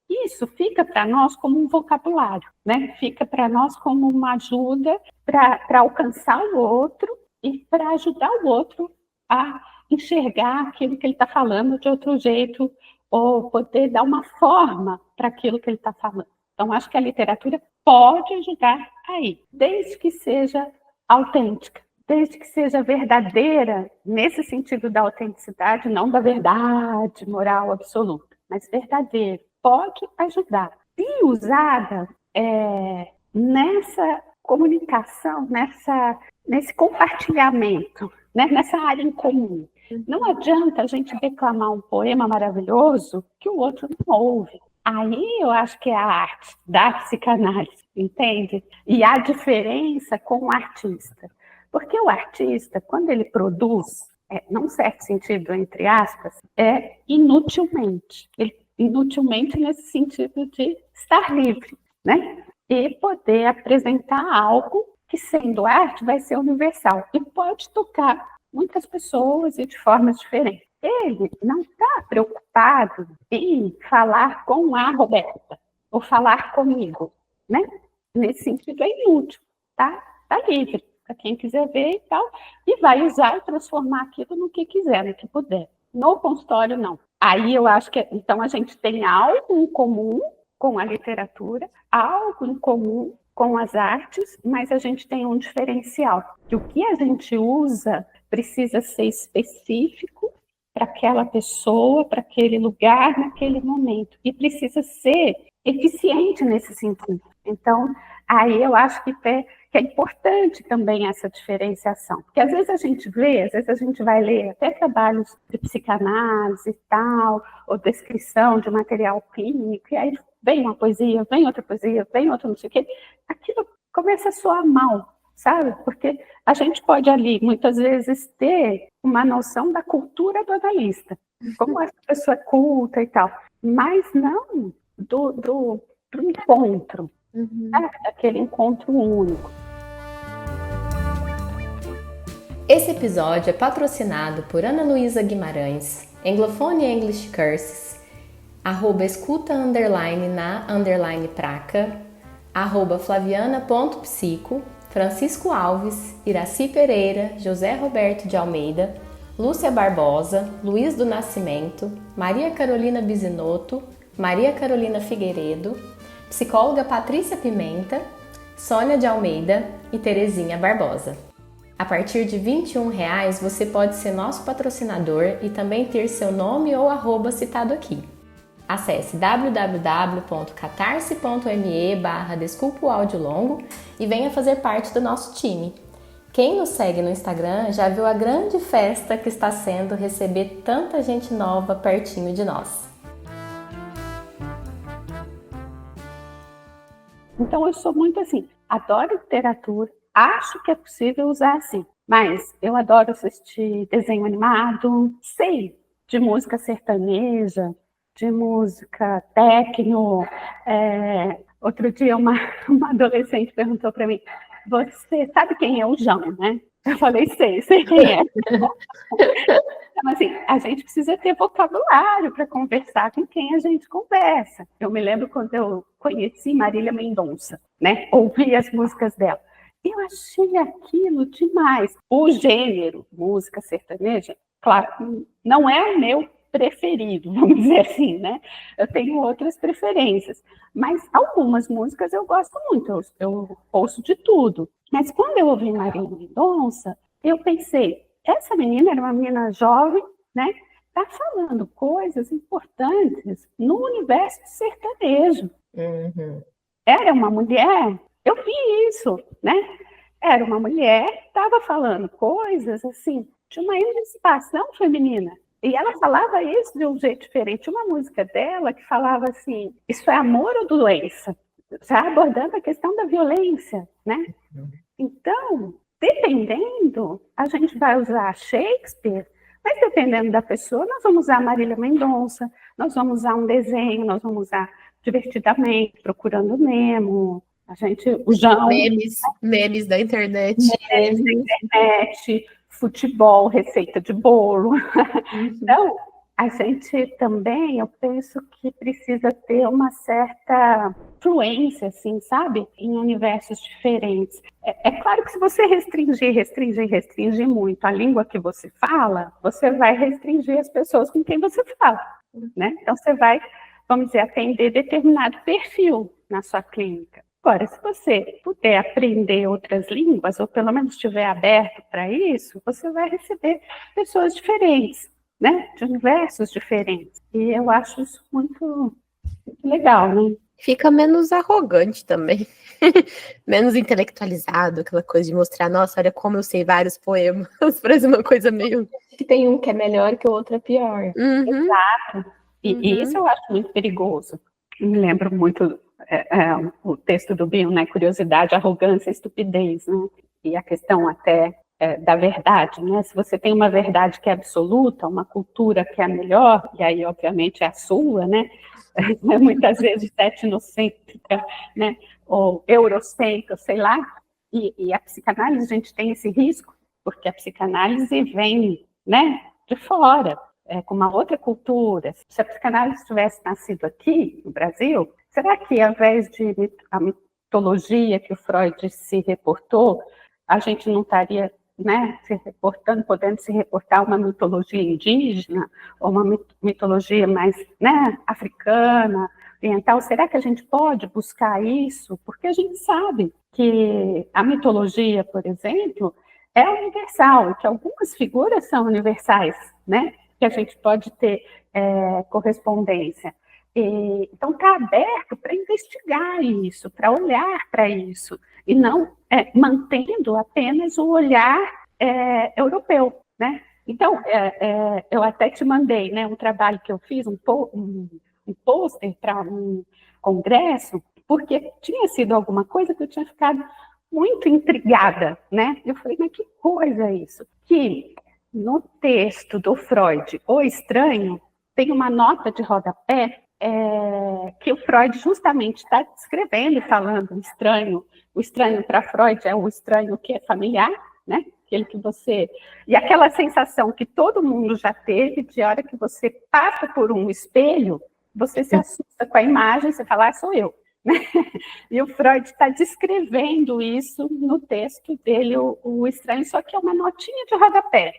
isso fica para nós como um vocabulário, né? Fica para nós como uma ajuda para alcançar o outro e para ajudar o outro a enxergar aquilo que ele está falando de outro jeito ou poder dar uma forma para aquilo que ele está falando. Então, acho que a literatura pode ajudar aí, desde que seja autêntica, desde que seja verdadeira, nesse sentido da autenticidade, não da verdade moral absoluta, mas verdadeira. Pode ajudar. Se usada nessa comunicação, nesse compartilhamento, né, nessa área em comum. Não adianta a gente declamar um poema maravilhoso que o outro não ouve. Aí eu acho que é a arte da psicanálise, entende? E a diferença com o artista. Porque o artista, quando ele produz, num certo sentido, entre aspas, inutilmente. Inutilmente nesse sentido de estar livre, né? E poder apresentar algo que, sendo arte, vai ser universal e pode tocar muitas pessoas e de formas diferentes. Ele não está preocupado em falar com a Roberta ou falar comigo, né? Nesse sentido é inútil, tá? Tá livre para quem quiser ver e tal, e vai usar e transformar aquilo no que quiser, no que puder. No consultório, não. Aí eu acho que, então, a gente tem algo em comum com a literatura, algo em comum com as artes, mas a gente tem um diferencial, que o que a gente usa precisa ser específico para aquela pessoa, para aquele lugar, naquele momento, e precisa ser eficiente nesse sentido. Então, aí eu acho que é importante também essa diferenciação, porque às vezes a gente vai ler até trabalhos de psicanálise e tal, ou descrição de material clínico, e aí vem uma poesia, vem outra poesia, vem outra não sei o quê, aquilo começa a soar mal, sabe? Porque a gente pode ali, muitas vezes, ter uma noção da cultura do analista, como essa pessoa é culta e tal, mas não do encontro, né? Daquele encontro único. Esse episódio é patrocinado por Ana Luísa Guimarães, Anglofone English Curses, @escuta_na_praca, @flaviana.psico, Francisco Alves, Iraci Pereira, José Roberto de Almeida, Lúcia Barbosa, Luiz do Nascimento, Maria Carolina Bisinotto, Maria Carolina Figueiredo, psicóloga Patrícia Pimenta, Sônia de Almeida e Terezinha Barbosa. A partir de R$ 21,00 você pode ser nosso patrocinador e também ter seu nome ou @ citado aqui. Acesse www.catarse.me/Desculpa o Áudio Longo e venha fazer parte do nosso time. Quem nos segue no Instagram já viu a grande festa que está sendo receber tanta gente nova pertinho de nós. Então eu sou muito assim, adoro literatura, acho que é possível usar assim, mas eu adoro assistir desenho animado, sei de música sertaneja, de música techno. Outro dia uma adolescente perguntou para mim, você sabe quem é o João, né? Eu falei, sei quem é. Então, assim, a gente precisa ter vocabulário para conversar com quem a gente conversa. Eu me lembro quando eu conheci Marília Mendonça, né? Ouvi as músicas dela. Eu achei aquilo demais. O gênero, música sertaneja, claro, não é o meu preferido, vamos dizer assim, né? Eu tenho outras preferências, mas algumas músicas eu gosto muito, eu ouço de tudo. Mas quando eu ouvi Marília Mendonça, eu pensei, essa menina era uma menina jovem, né? Está falando coisas importantes no universo sertanejo. Uhum. Era uma mulher, eu vi isso, né? Era uma mulher que estava falando coisas assim, de uma emancipação feminina. E ela falava isso de um jeito diferente. Uma música dela que falava assim, isso é amor ou doença? Já abordando a questão da violência, né? Então, dependendo, a gente vai usar Shakespeare, mas dependendo da pessoa, nós vamos usar Marília Mendonça, nós vamos usar um desenho, nós vamos usar Divertidamente, Procurando Nemo, o João, memes da internet. Futebol, receita de bolo. Então, a gente também, eu penso que precisa ter uma certa fluência, assim, sabe? Em universos diferentes. É claro que se você restringir muito a língua que você fala, você vai restringir as pessoas com quem você fala, né? Então, você vai, vamos dizer, atender determinado perfil na sua clínica. Agora, se você puder aprender outras línguas, ou pelo menos estiver aberto para isso, você vai receber pessoas diferentes, né? De universos diferentes. E eu acho isso muito legal, né? Fica menos arrogante também. Menos intelectualizado, aquela coisa de mostrar, nossa, olha como eu sei vários poemas. Parece uma coisa meio... Que tem um que é melhor que o outro é pior. Uhum. Exato. E isso eu acho muito perigoso. Me lembro muito o texto do Bion, né? Curiosidade, arrogância, estupidez, né? E a questão até da verdade, né? Se você tem uma verdade que é absoluta, uma cultura que é a melhor, e aí, obviamente, é a sua, né? Muitas vezes etnocêntrica, né? Ou eurocêntrica, sei lá. E a psicanálise, a gente tem esse risco, porque a psicanálise vem, né? De fora. Com uma outra cultura. Se a psicanálise tivesse nascido aqui, no Brasil, será que, ao invés de a mitologia que o Freud se reportou, a gente não estaria, né, se reportando, podendo se reportar uma mitologia indígena, ou uma mitologia mais, né, africana, oriental? Será que a gente pode buscar isso? Porque a gente sabe que a mitologia, por exemplo, é universal, e que algumas figuras são universais, né? Que a gente pode ter correspondência. Então, está aberto para investigar isso, para olhar para isso, e não mantendo apenas o olhar europeu, né? Então, eu até te mandei, né, um trabalho que eu fiz, um pôster para um congresso, porque tinha sido alguma coisa que eu tinha ficado muito intrigada, né? Eu falei, mas que coisa é isso? Que no texto do Freud, O Estranho, tem uma nota de rodapé que o Freud justamente está descrevendo, falando o estranho para Freud é o estranho que é familiar, né? Aquele que você... E aquela sensação que todo mundo já teve, de hora que você passa por um espelho, você se assusta com a imagem, você fala, sou eu. E o Freud está descrevendo isso no texto dele, o Estranho, só que é uma notinha de rodapé,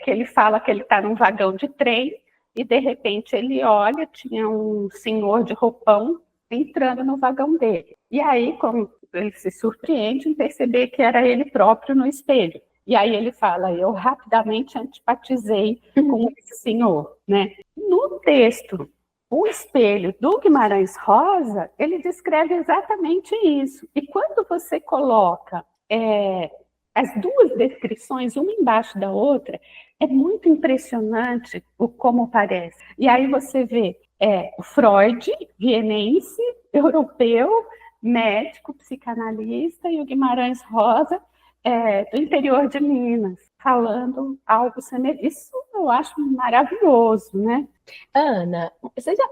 que ele fala que ele está num vagão de trem e, de repente, ele olha, tinha um senhor de roupão entrando no vagão dele. E aí, como ele se surpreende em perceber que era ele próprio no espelho. E aí ele fala, eu rapidamente antipatizei com esse senhor, né? No texto, o espelho do Guimarães Rosa, ele descreve exatamente isso. E quando você coloca as duas descrições, uma embaixo da outra, é muito impressionante o como parece. E aí você vê o Freud, vienense, europeu, médico, psicanalista, e o Guimarães Rosa, do interior de Minas, falando algo semelhante. Isso eu acho maravilhoso, né? Ana,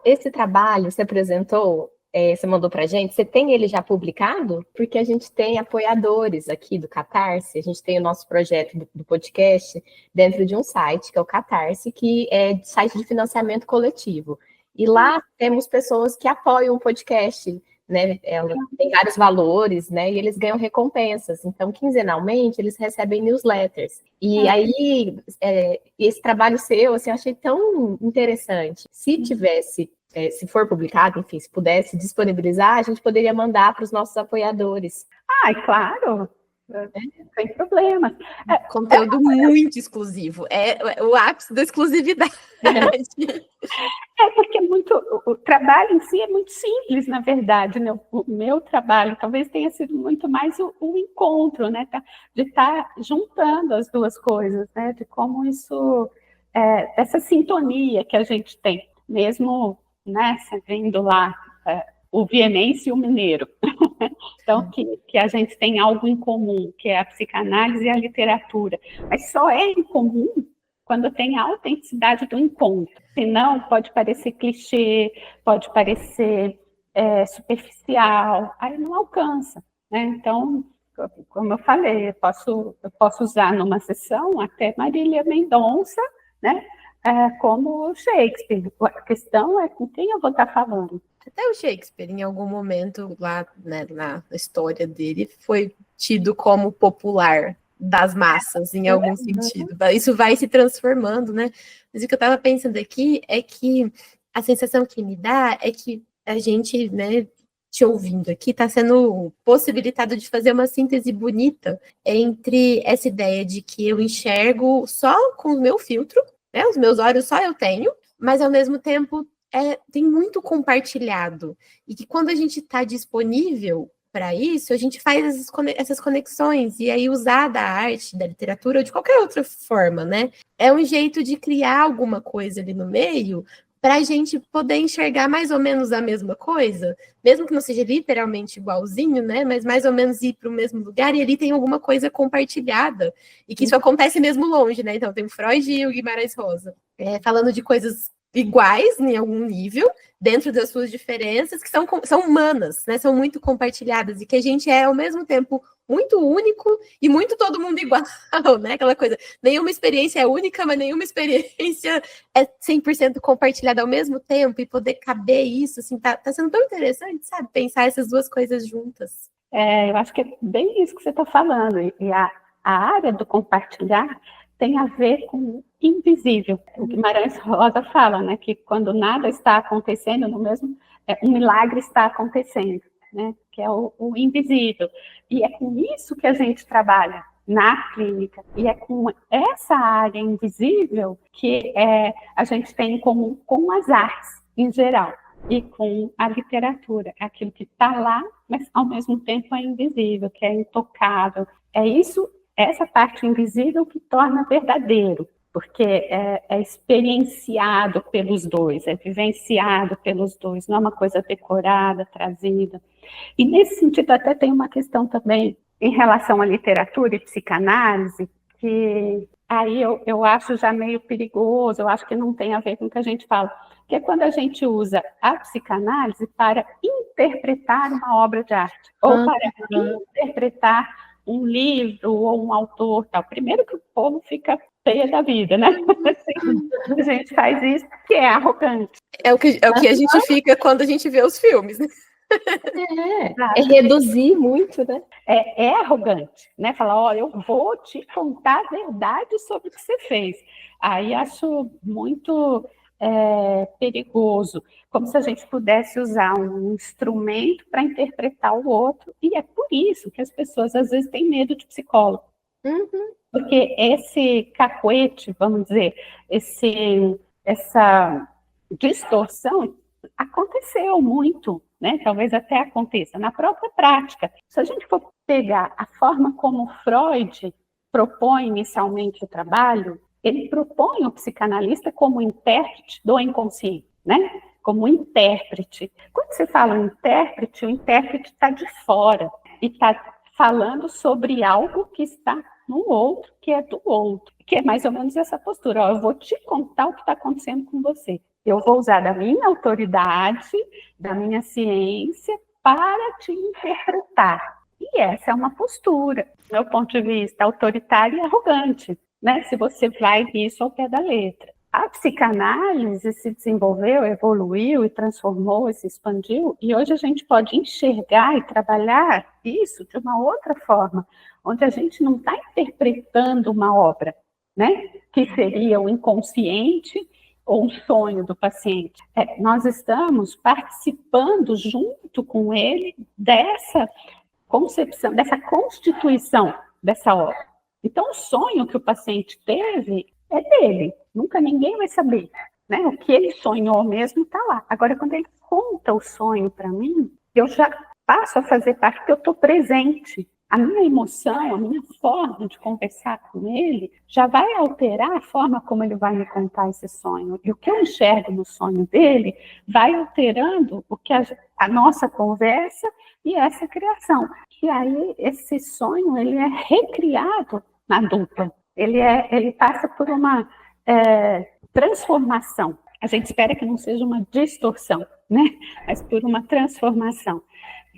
esse trabalho você apresentou, você mandou para a gente, você tem ele já publicado? Porque a gente tem apoiadores aqui do Catarse, a gente tem o nosso projeto do podcast dentro de um site, que é o Catarse, que é site de financiamento coletivo. E lá temos pessoas que apoiam o podcast, né? Ela tem vários valores, né? E eles ganham recompensas. Então, quinzenalmente, eles recebem newsletters. E aí, esse trabalho seu, assim, eu achei tão interessante. Se tivesse, se for publicado, enfim, se pudesse disponibilizar, a gente poderia mandar para os nossos apoiadores. Claro, sem problemas. Conteúdo muito exclusivo. É o ápice da exclusividade. Porque o trabalho em si é muito simples, na verdade, né? O meu trabalho talvez tenha sido muito mais o encontro, né? De estar juntando as duas coisas, né? De como isso, essa sintonia que a gente tem, mesmo, né? Vendo lá o vienense e o mineiro. Então, que a gente tem algo em comum, que é a psicanálise e a literatura, mas só é em comum quando tem a autenticidade do encontro. Senão, pode parecer clichê, pode parecer superficial, aí não alcança, né? Então, como eu falei, eu posso usar numa sessão até Marília Mendonça, né? Como Shakespeare. A questão é com quem eu vou estar falando. Até o Shakespeare, em algum momento lá, né, na história dele, foi tido como popular das massas, em algum sentido. Isso vai se transformando, né? Mas o que eu estava pensando aqui é que a sensação que me dá é que a gente, né, te ouvindo aqui, está sendo possibilitado de fazer uma síntese bonita entre essa ideia de que eu enxergo só com o meu filtro, né? Os meus olhos só eu tenho, mas ao mesmo tempo tem muito compartilhado, e que quando a gente está disponível para isso, a gente faz essas conexões, e aí usar da arte, da literatura, ou de qualquer outra forma, né? É um jeito de criar alguma coisa ali no meio, para a gente poder enxergar mais ou menos a mesma coisa, mesmo que não seja literalmente igualzinho, né? Mas mais ou menos ir para o mesmo lugar, e ali tem alguma coisa compartilhada, e que isso acontece mesmo longe, né? Então tem o Freud e o Guimarães Rosa, falando de coisas iguais em algum nível, dentro das suas diferenças, que são humanas, né? São muito compartilhadas, e que a gente é, ao mesmo tempo, muito único e muito todo mundo igual, né? Aquela coisa, nenhuma experiência é única, mas nenhuma experiência é 100% compartilhada ao mesmo tempo, e poder caber isso, assim, tá sendo tão interessante, sabe? Pensar essas duas coisas juntas. Eu acho que é bem isso que você está falando, e a área do compartilhar tem a ver com o invisível. O Guimarães Rosa fala, né, que quando nada está acontecendo, um milagre está acontecendo, né, que é o invisível. E é com isso que a gente trabalha na clínica, e é com essa área invisível que a gente tem em comum com as artes em geral, e com a literatura. É aquilo que está lá, mas ao mesmo tempo é invisível, que é intocável. É isso, essa parte invisível que torna verdadeiro, porque é experienciado pelos dois, é vivenciado pelos dois, não é uma coisa decorada, trazida. E nesse sentido até tem uma questão também em relação à literatura e psicanálise, que aí eu acho já meio perigoso, eu acho que não tem a ver com o que a gente fala, que é quando a gente usa a psicanálise para interpretar uma obra de arte, ou para interpretar um livro ou um autor, tal. Primeiro que o povo fica feia da vida, né? Assim, a gente faz isso porque é arrogante. É o que a gente fica quando a gente vê os filmes, né? É reduzir muito, né? É arrogante, né? Falar, ó, eu vou te contar a verdade sobre o que você fez. Aí acho muito perigoso, como se a gente pudesse usar um instrumento para interpretar o outro, e é por isso que as pessoas às vezes têm medo de psicólogo. Porque esse cacuete, vamos dizer, essa distorção aconteceu muito, né? Talvez até aconteça na própria prática. Se a gente for pegar a forma como Freud propõe inicialmente o trabalho, ele propõe o psicanalista como intérprete do inconsciente, né? como intérprete. Quando você fala intérprete, o intérprete está de fora e está falando sobre algo que está no outro, que é do outro, que é mais ou menos essa postura. Ó, eu vou te contar o que está acontecendo com você. Eu vou usar da minha autoridade, da minha ciência, para te interpretar. E essa é uma postura, do meu ponto de vista, autoritária e arrogante, né? Se você vai nisso ao pé da letra. A psicanálise se desenvolveu, evoluiu e transformou e se expandiu, e hoje a gente pode enxergar e trabalhar isso de uma outra forma, onde a gente não está interpretando uma obra, né? Que seria o inconsciente ou um sonho do paciente. Nós estamos participando junto com ele dessa concepção, dessa constituição dessa obra. Então, o sonho que o paciente teve é dele, nunca ninguém vai saber, né? O que ele sonhou mesmo está lá. Agora, quando ele conta o sonho para mim, eu já passo a fazer parte, porque eu estou presente. A minha emoção, a minha forma de conversar com ele, já vai alterar a forma como ele vai me contar esse sonho. E o que eu enxergo no sonho dele vai alterando o que a nossa conversa e essa criação. E aí, esse sonho, ele é recriado na dupla. Ele passa por uma transformação. A gente espera que não seja uma distorção, né? Mas por uma transformação.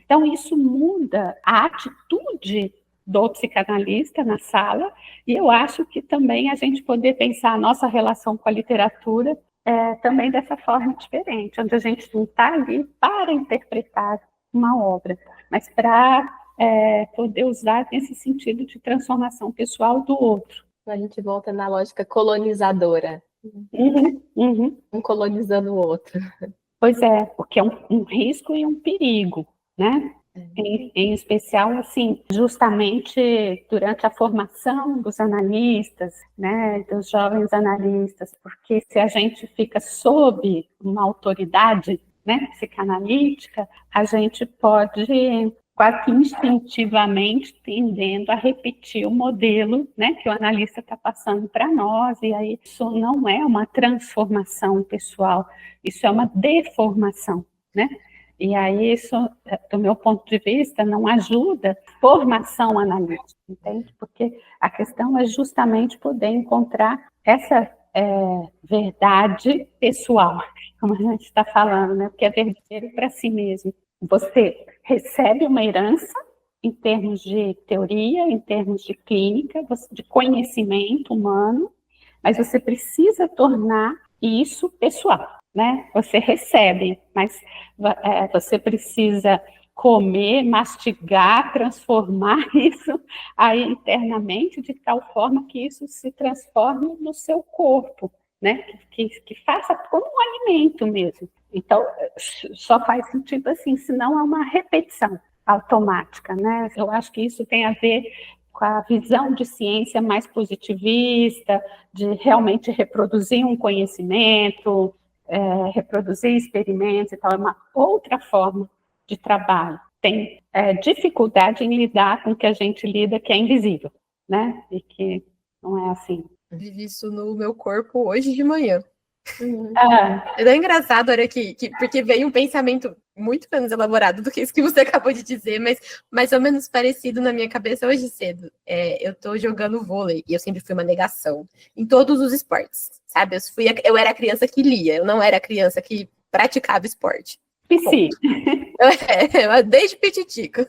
Então, isso muda a atitude do psicanalista na sala, e eu acho que também a gente poder pensar a nossa relação com a literatura também dessa forma diferente, onde a gente não está ali para interpretar uma obra, mas para poder usar nesse sentido de transformação pessoal do outro. A gente volta na lógica colonizadora. Um colonizando o outro. Pois é, porque é um risco e um perigo, né? Em especial, assim, justamente durante a formação dos analistas, né, dos jovens analistas, porque se a gente fica sob uma autoridade, né, psicanalítica, a gente pode quase que instintivamente tendendo a repetir o modelo, né, que o analista está passando para nós, e aí isso não é uma transformação pessoal, isso é uma deformação, né? E aí isso, do meu ponto de vista, não ajuda a formação analítica, entende? Porque a questão é justamente poder encontrar essa verdade pessoal, como a gente está falando, né? O que é verdadeiro para si mesmo. Você recebe uma herança em termos de teoria, em termos de clínica, de conhecimento humano, mas você precisa tornar isso pessoal, né? Você recebe, mas você precisa comer, mastigar, transformar isso aí internamente de tal forma que isso se transforme no seu corpo, né? Que faça como um alimento mesmo. Então, só faz sentido assim, senão é uma repetição automática, né? Eu acho que isso tem a ver com a visão de ciência mais positivista, de realmente reproduzir um conhecimento, reproduzir experimentos e tal, é uma outra forma de trabalho. Tem dificuldade em lidar com o que a gente lida, que é invisível, né? E que não é assim. Vivi isso no meu corpo hoje de manhã. É engraçado, olha aqui, porque veio um pensamento muito menos elaborado do que isso que você acabou de dizer, mas mais ou menos parecido na minha cabeça hoje cedo. Eu tô jogando vôlei, e eu sempre fui uma negação em todos os esportes, sabe? Eu era a criança que lia, eu não era a criança que praticava esporte. Sim. Desde petitica.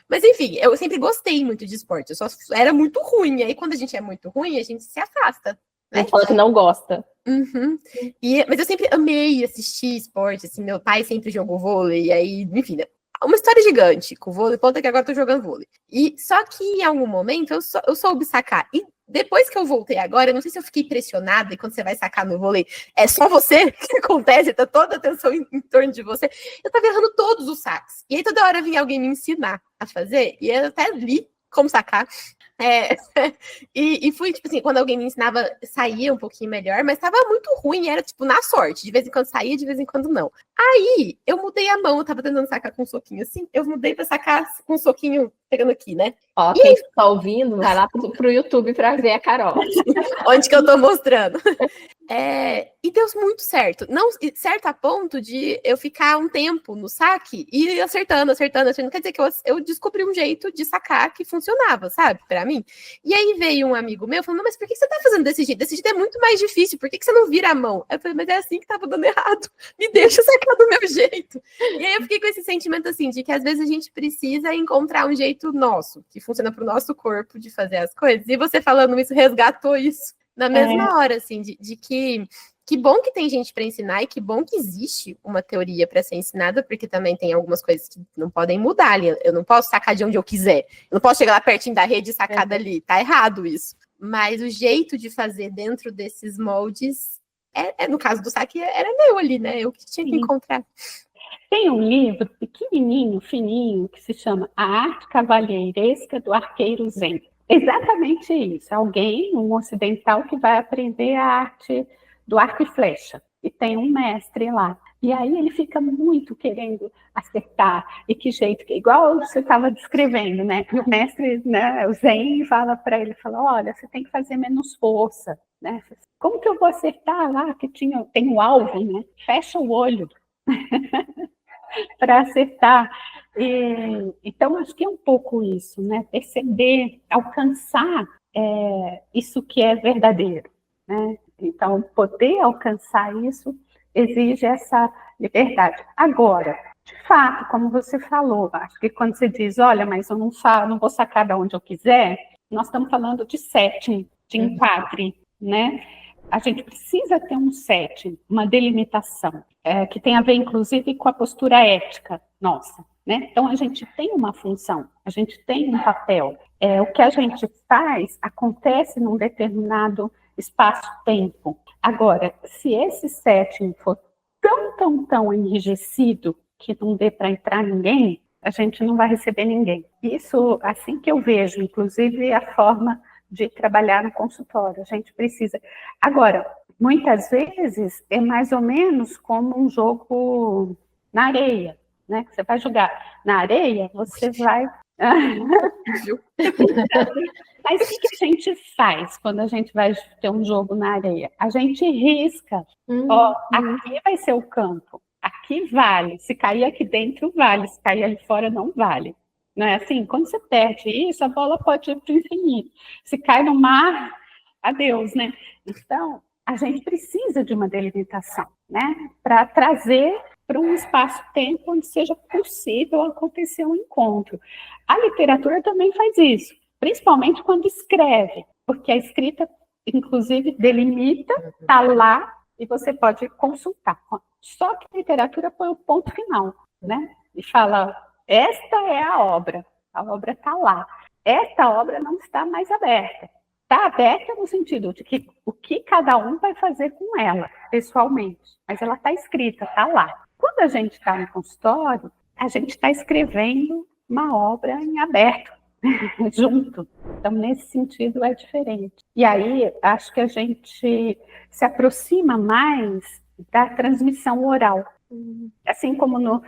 Mas enfim, eu sempre gostei muito de esporte, eu só era muito ruim, e aí quando a gente é muito ruim, a gente se afasta. A gente fala que não gosta. Uhum. Mas eu sempre amei assistir esporte, assim, meu pai sempre jogou vôlei, e aí, enfim, uma história gigante com vôlei, ponto é que agora eu tô jogando vôlei. E só que em algum momento eu soube sacar, e depois que eu voltei agora, eu não sei se eu fiquei pressionada, e quando você vai sacar no vôlei, é só você que acontece, tá toda a atenção em torno de você, eu tava errando todos os saques, e aí toda hora vinha alguém me ensinar a fazer, e eu até li como sacar, e fui, tipo assim, quando alguém me ensinava, saía um pouquinho melhor, mas tava muito ruim, era tipo na sorte, de vez em quando saía, de vez em quando não. Aí, eu mudei a mão, eu tava tentando sacar com um soquinho assim, eu mudei pra sacar com um soquinho pegando aqui, né? Ó, quem tá ouvindo, vai lá pro YouTube pra ver a Carol. Onde que eu tô mostrando. E deu muito certo. Não certo a ponto de eu ficar um tempo no saque e ir acertando. Quer dizer que eu descobri um jeito de sacar que funcionava, sabe? Pra mim. E aí veio um amigo meu falando, mas por que você tá fazendo desse jeito? Desse jeito é muito mais difícil. Por que você não vira a mão? Eu falei, mas é assim que tava dando errado. Me deixa sacar do meu jeito. E aí eu fiquei com esse sentimento assim, de que às vezes a gente precisa encontrar um jeito nosso, que funciona pro nosso corpo de fazer as coisas. E você falando isso, resgatou isso. Na mesma hora, assim, de que bom que tem gente para ensinar e que bom que existe uma teoria para ser ensinada, porque também tem algumas coisas que não podem mudar ali. Eu não posso sacar de onde eu quiser. Eu não posso chegar lá pertinho da rede e sacar dali. Tá errado isso. Mas o jeito de fazer dentro desses moldes, no caso do saque, era meu ali, né? Eu que tinha que encontrar. Tem um livro pequenininho, fininho, que se chama A Arte Cavalheiresca do Arqueiro Zen. Exatamente isso. Alguém, um ocidental, que vai aprender a arte do arco e flecha. E tem um mestre lá. E aí ele fica muito querendo acertar. E que jeito, igual você estava descrevendo, né? E o mestre, né, o Zen, fala para ele, olha, você tem que fazer menos força, né? Como que eu vou acertar lá que tem o alvo, né? Fecha o olho para acertar. Então, acho que é um pouco isso, né? Perceber, alcançar isso que é verdadeiro, né? Então, poder alcançar isso exige essa liberdade. Agora, de fato, como você falou, acho que quando você diz, olha, mas eu não vou sacar de onde eu quiser, nós estamos falando de setting, de enquadre, né? A gente precisa ter um setting, uma delimitação, que tem a ver, inclusive, com a postura ética nossa, né? Então, a gente tem uma função, a gente tem um papel. O que a gente faz acontece num determinado espaço-tempo. Agora, se esse setting for tão enrijecido que não dê para entrar ninguém, a gente não vai receber ninguém. Isso, assim que eu vejo, inclusive, a forma de trabalhar no consultório. A gente precisa. Agora, muitas vezes é mais ou menos como um jogo na areia, né? Você vai jogar na areia, você vai. Mas o que a gente faz quando a gente vai ter um jogo na areia? A gente risca. Aqui vai ser o campo. Aqui vale. Se cair aqui dentro, vale. Se cair ali fora, não vale. Não é assim? Quando você perde isso, a bola pode ir para o infinito. Se cai no mar, adeus, né? Então, a gente precisa de uma delimitação, né? Para trazer para um espaço-tempo onde seja possível acontecer um encontro. A literatura também faz isso, principalmente quando escreve, porque a escrita, inclusive, delimita, está lá, e você pode consultar. Só que a literatura põe o ponto final, né? E fala, esta é a obra está lá. Esta obra não está mais aberta. Está aberta no sentido de que o que cada um vai fazer com ela, pessoalmente. Mas ela está escrita, está lá. Quando a gente está no consultório, a gente está escrevendo uma obra em aberto, junto. Então, nesse sentido, é diferente. E aí, acho que a gente se aproxima mais da transmissão oral. Assim como eu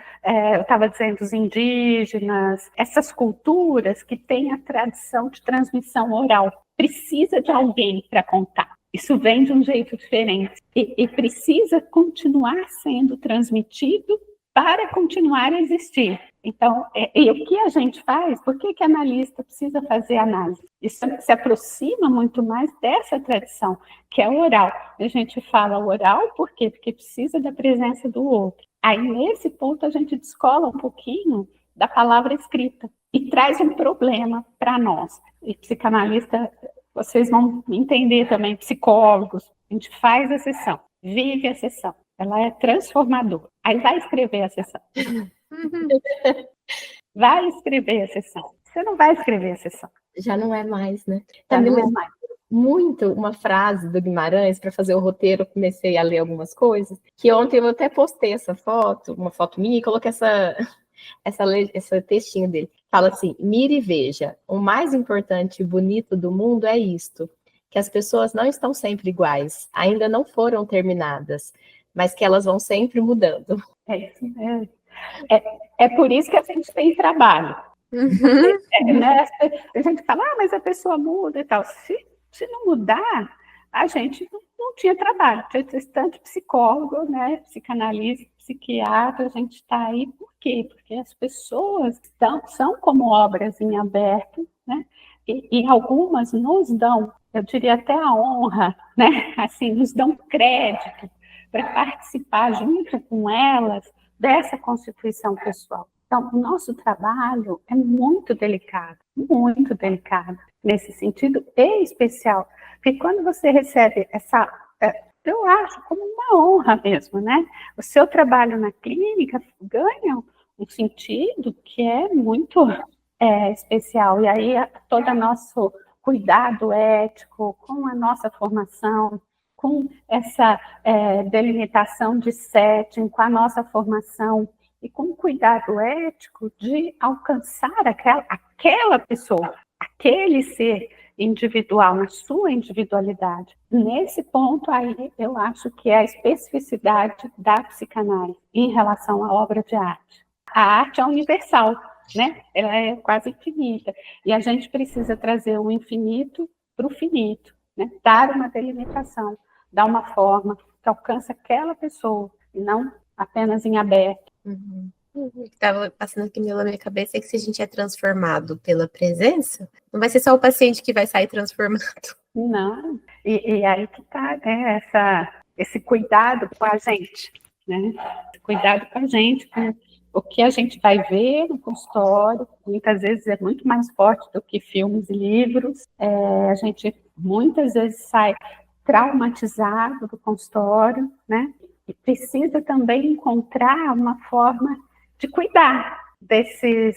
estava dizendo, os indígenas, essas culturas que têm a tradição de transmissão oral. Precisa de alguém para contar. Isso vem de um jeito diferente. E precisa continuar sendo transmitido para continuar a existir. Então, e o que a gente faz? Por que analista precisa fazer análise? Isso se aproxima muito mais dessa tradição, que é o oral. A gente fala oral, por quê? Porque precisa da presença do outro. Aí, nesse ponto, a gente descola um pouquinho da palavra escrita e traz um problema para nós. E psicanalista, vocês vão entender também, psicólogos, a gente faz a sessão, vive a sessão. Ela é transformadora. Aí vai escrever a sessão. Vai escrever a sessão. Você não vai escrever a sessão. Já não é mais, né? Já não é mais. Muito uma frase do Guimarães, para fazer o roteiro, eu comecei a ler algumas coisas, que ontem eu até postei essa foto, uma foto minha, e coloquei esse textinho dele. Fala assim, mire e veja, o mais importante e bonito do mundo é isto, que as pessoas não estão sempre iguais, ainda não foram terminadas, mas que elas vão sempre mudando. É por isso que a gente tem trabalho. Né? A gente fala, mas a pessoa muda e tal. Se não mudar, a gente não tinha trabalho, tinha tanto psicólogo, né, psicanalista, psiquiatra, a gente está aí por quê? Porque as pessoas são como obras em aberto, né, e algumas nos dão, eu diria até a honra, né, assim, nos dão crédito para participar junto com elas dessa constituição pessoal. Então, o nosso trabalho é muito delicado nesse sentido e especial, porque quando você recebe essa, eu acho como uma honra mesmo, né? O seu trabalho na clínica ganha um sentido que é muito especial, e aí todo o nosso cuidado ético, com a nossa formação, com essa delimitação de setting, com a nossa formação, e com o cuidado ético de alcançar aquela pessoa, aquele ser individual, na sua individualidade. Nesse ponto aí, eu acho que é a especificidade da psicanálise em relação à obra de arte. A arte é universal, né? Ela é quase infinita, e a gente precisa trazer o infinito para o finito, né? Dar uma delimitação, dar uma forma que alcance aquela pessoa, e não apenas em aberto. Uhum. O que estava passando aqui na minha cabeça é que se a gente é transformado pela presença, não vai ser só o paciente que vai sair transformado. Não, e aí que está, né, esse cuidado com a gente, né? Cuidado com a gente, com o que a gente vai ver no consultório, muitas vezes é muito mais forte do que filmes e livros. A gente muitas vezes sai traumatizado do consultório, né? E precisa também encontrar uma forma de cuidar desses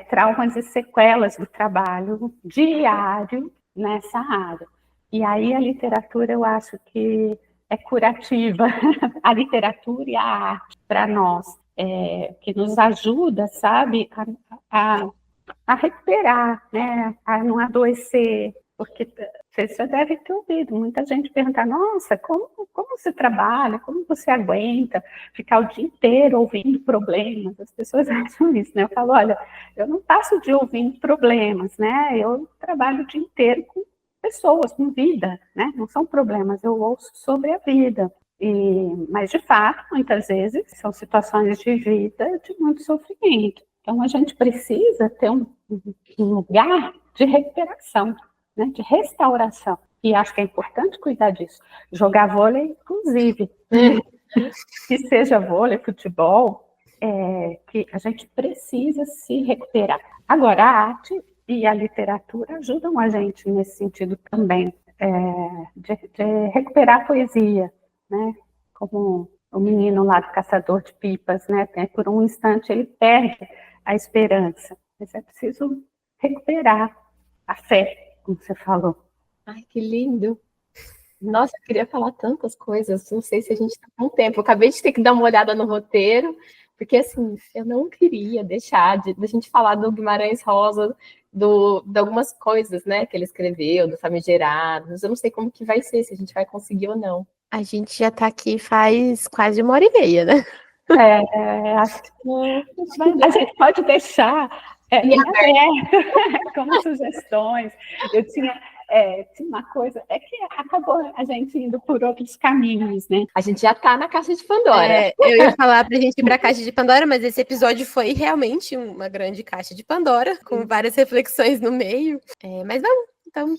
traumas e sequelas do trabalho diário nessa área. E aí a literatura, eu acho que é curativa, a literatura e a arte para nós, que nos ajuda, sabe, a recuperar, né, a não adoecer, porque você já deve ter ouvido muita gente perguntar, nossa, como você trabalha, como você aguenta ficar o dia inteiro ouvindo problemas? As pessoas acham isso, né? Eu falo, olha, eu não passo o dia ouvindo problemas, né? Eu trabalho o dia inteiro com pessoas, com vida, né? Não são problemas, eu ouço sobre a vida. Mas, de fato, muitas vezes são situações de vida de muito sofrimento. Então, a gente precisa ter um lugar de recuperação, né, de restauração. E acho que é importante cuidar disso. Jogar vôlei, inclusive. Que seja vôlei, futebol, que a gente precisa se recuperar. Agora, a arte e a literatura ajudam a gente nesse sentido também, de recuperar a poesia, né? Como o menino lá do Caçador de Pipas, né? Por um instante ele perde a esperança, mas é preciso recuperar a fé, como você falou. Ai, que lindo! Nossa, eu queria falar tantas coisas, não sei se a gente está com tempo. Eu acabei de ter que dar uma olhada no roteiro, porque assim, eu não queria deixar de a gente falar do Guimarães Rosa, de algumas coisas, né, que ele escreveu, do Famigerados. Eu não sei como que vai ser, se a gente vai conseguir ou não. A gente já está aqui faz quase 1h30, né? Acho que a gente pode deixar em aberto, como sugestões. Eu tinha uma coisa, que acabou a gente indo por outros caminhos, né? A gente já está na Caixa de Pandora. Eu ia falar para a gente ir para a Caixa de Pandora, mas esse episódio foi realmente uma grande Caixa de Pandora, com várias reflexões no meio. Mas vamos, então.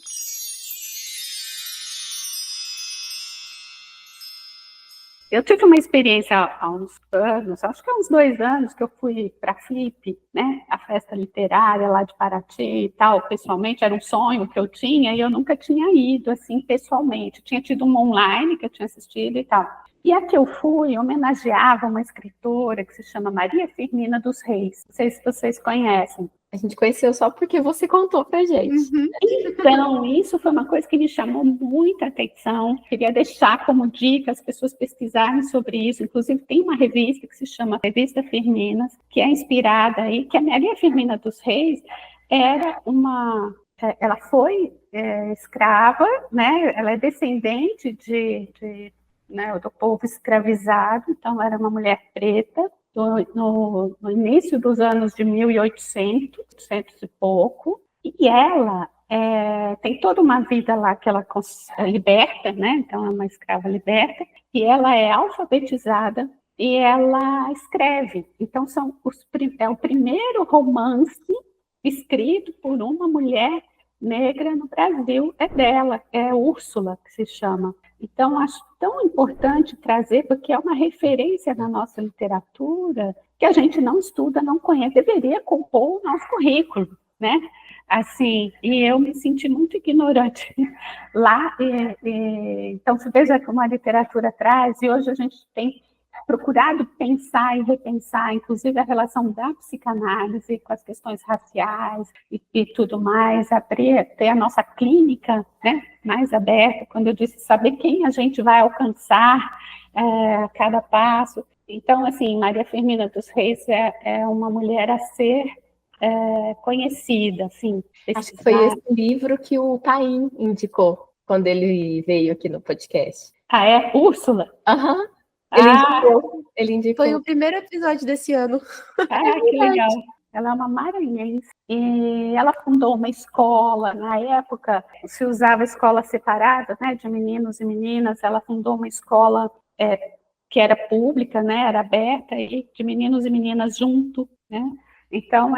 Eu tive uma experiência há uns anos, acho que há uns 2 anos, que eu fui para a FLIP, né, a festa literária lá de Paraty e tal, pessoalmente, era um sonho que eu tinha, e eu nunca tinha ido, assim, pessoalmente. Eu tinha tido um online que eu tinha assistido e tal. E a que eu fui homenageava uma escritora que se chama Maria Firmina dos Reis. Não sei se vocês conhecem. A gente conheceu só porque você contou pra gente. Uhum. Então, isso foi uma coisa que me chamou muita atenção. Queria deixar como dica as pessoas pesquisarem sobre isso. Inclusive, tem uma revista que se chama Revista Firminas, que é inspirada aí, que a Maria Firmina dos Reis ela foi escrava, né? Ela é descendente do povo escravizado, então era uma mulher preta, no início dos anos de 1800 e pouco, e ela tem toda uma vida lá que ela liberta, né? Então é uma escrava liberta, e ela é alfabetizada e ela escreve. Então é o primeiro romance escrito por uma mulher negra no Brasil, é dela, é Úrsula, que se chama. Então, acho tão importante trazer, porque é uma referência na nossa literatura que a gente não estuda, não conhece, deveria compor o nosso currículo, né? Assim, e eu me senti muito ignorante lá. Então, você veja como a literatura traz, e hoje a gente tem procurado pensar e repensar, inclusive a relação da psicanálise com as questões raciais e tudo mais, ter a nossa clínica, né, mais aberta, quando eu disse saber quem a gente vai alcançar a cada passo. Então, assim, Maria Firmina dos Reis é uma mulher a ser conhecida, assim. Acho que foi esse livro que o Paim indicou quando ele veio aqui no podcast. Ah, é? Úrsula? Aham. Ele indicou. Foi o primeiro episódio desse ano. Ah, que legal. Ela é uma maranhense e ela fundou uma escola. Na época, se usava escola separada, né, de meninos e meninas. Ela fundou uma escola que era pública, né, era aberta, e de meninos e meninas junto, né? Então,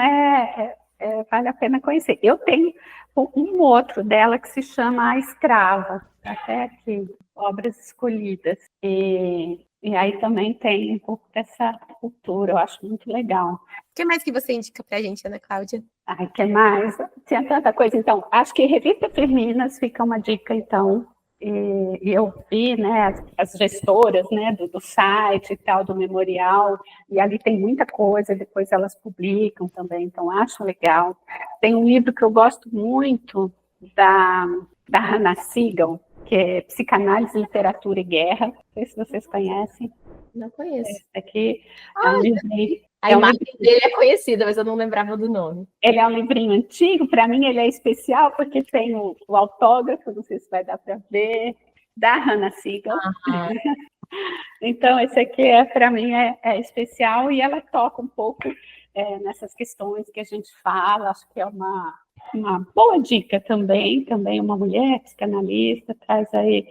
vale a pena conhecer. Eu tenho um outro dela que se chama A Escrava, até aqui, Obras Escolhidas. E aí também tem um pouco dessa cultura, eu acho muito legal. O que mais que você indica pra gente, Ana Cláudia? Ai, que mais? Tinha tanta coisa. Então, acho que Revista Firminas fica uma dica, então. E eu vi, né, as gestoras, né, do site e tal, do memorial, e ali tem muita coisa, depois elas publicam também, então acho legal. Tem um livro que eu gosto muito, da Hannah Siegel, que é Psicanálise, Literatura e Guerra. Não sei se vocês conhecem. Não conheço. Esse aqui é um livrinho. A imagem dele é conhecida, mas eu não lembrava do nome. Ele é um livrinho antigo, para mim ele é especial, porque tem o autógrafo, não sei se vai dar para ver, da Hannah Siegel. Então, esse aqui, para mim, é especial, e ela toca um pouco nessas questões que a gente fala. Acho que é uma boa dica também uma mulher psicanalista, traz aí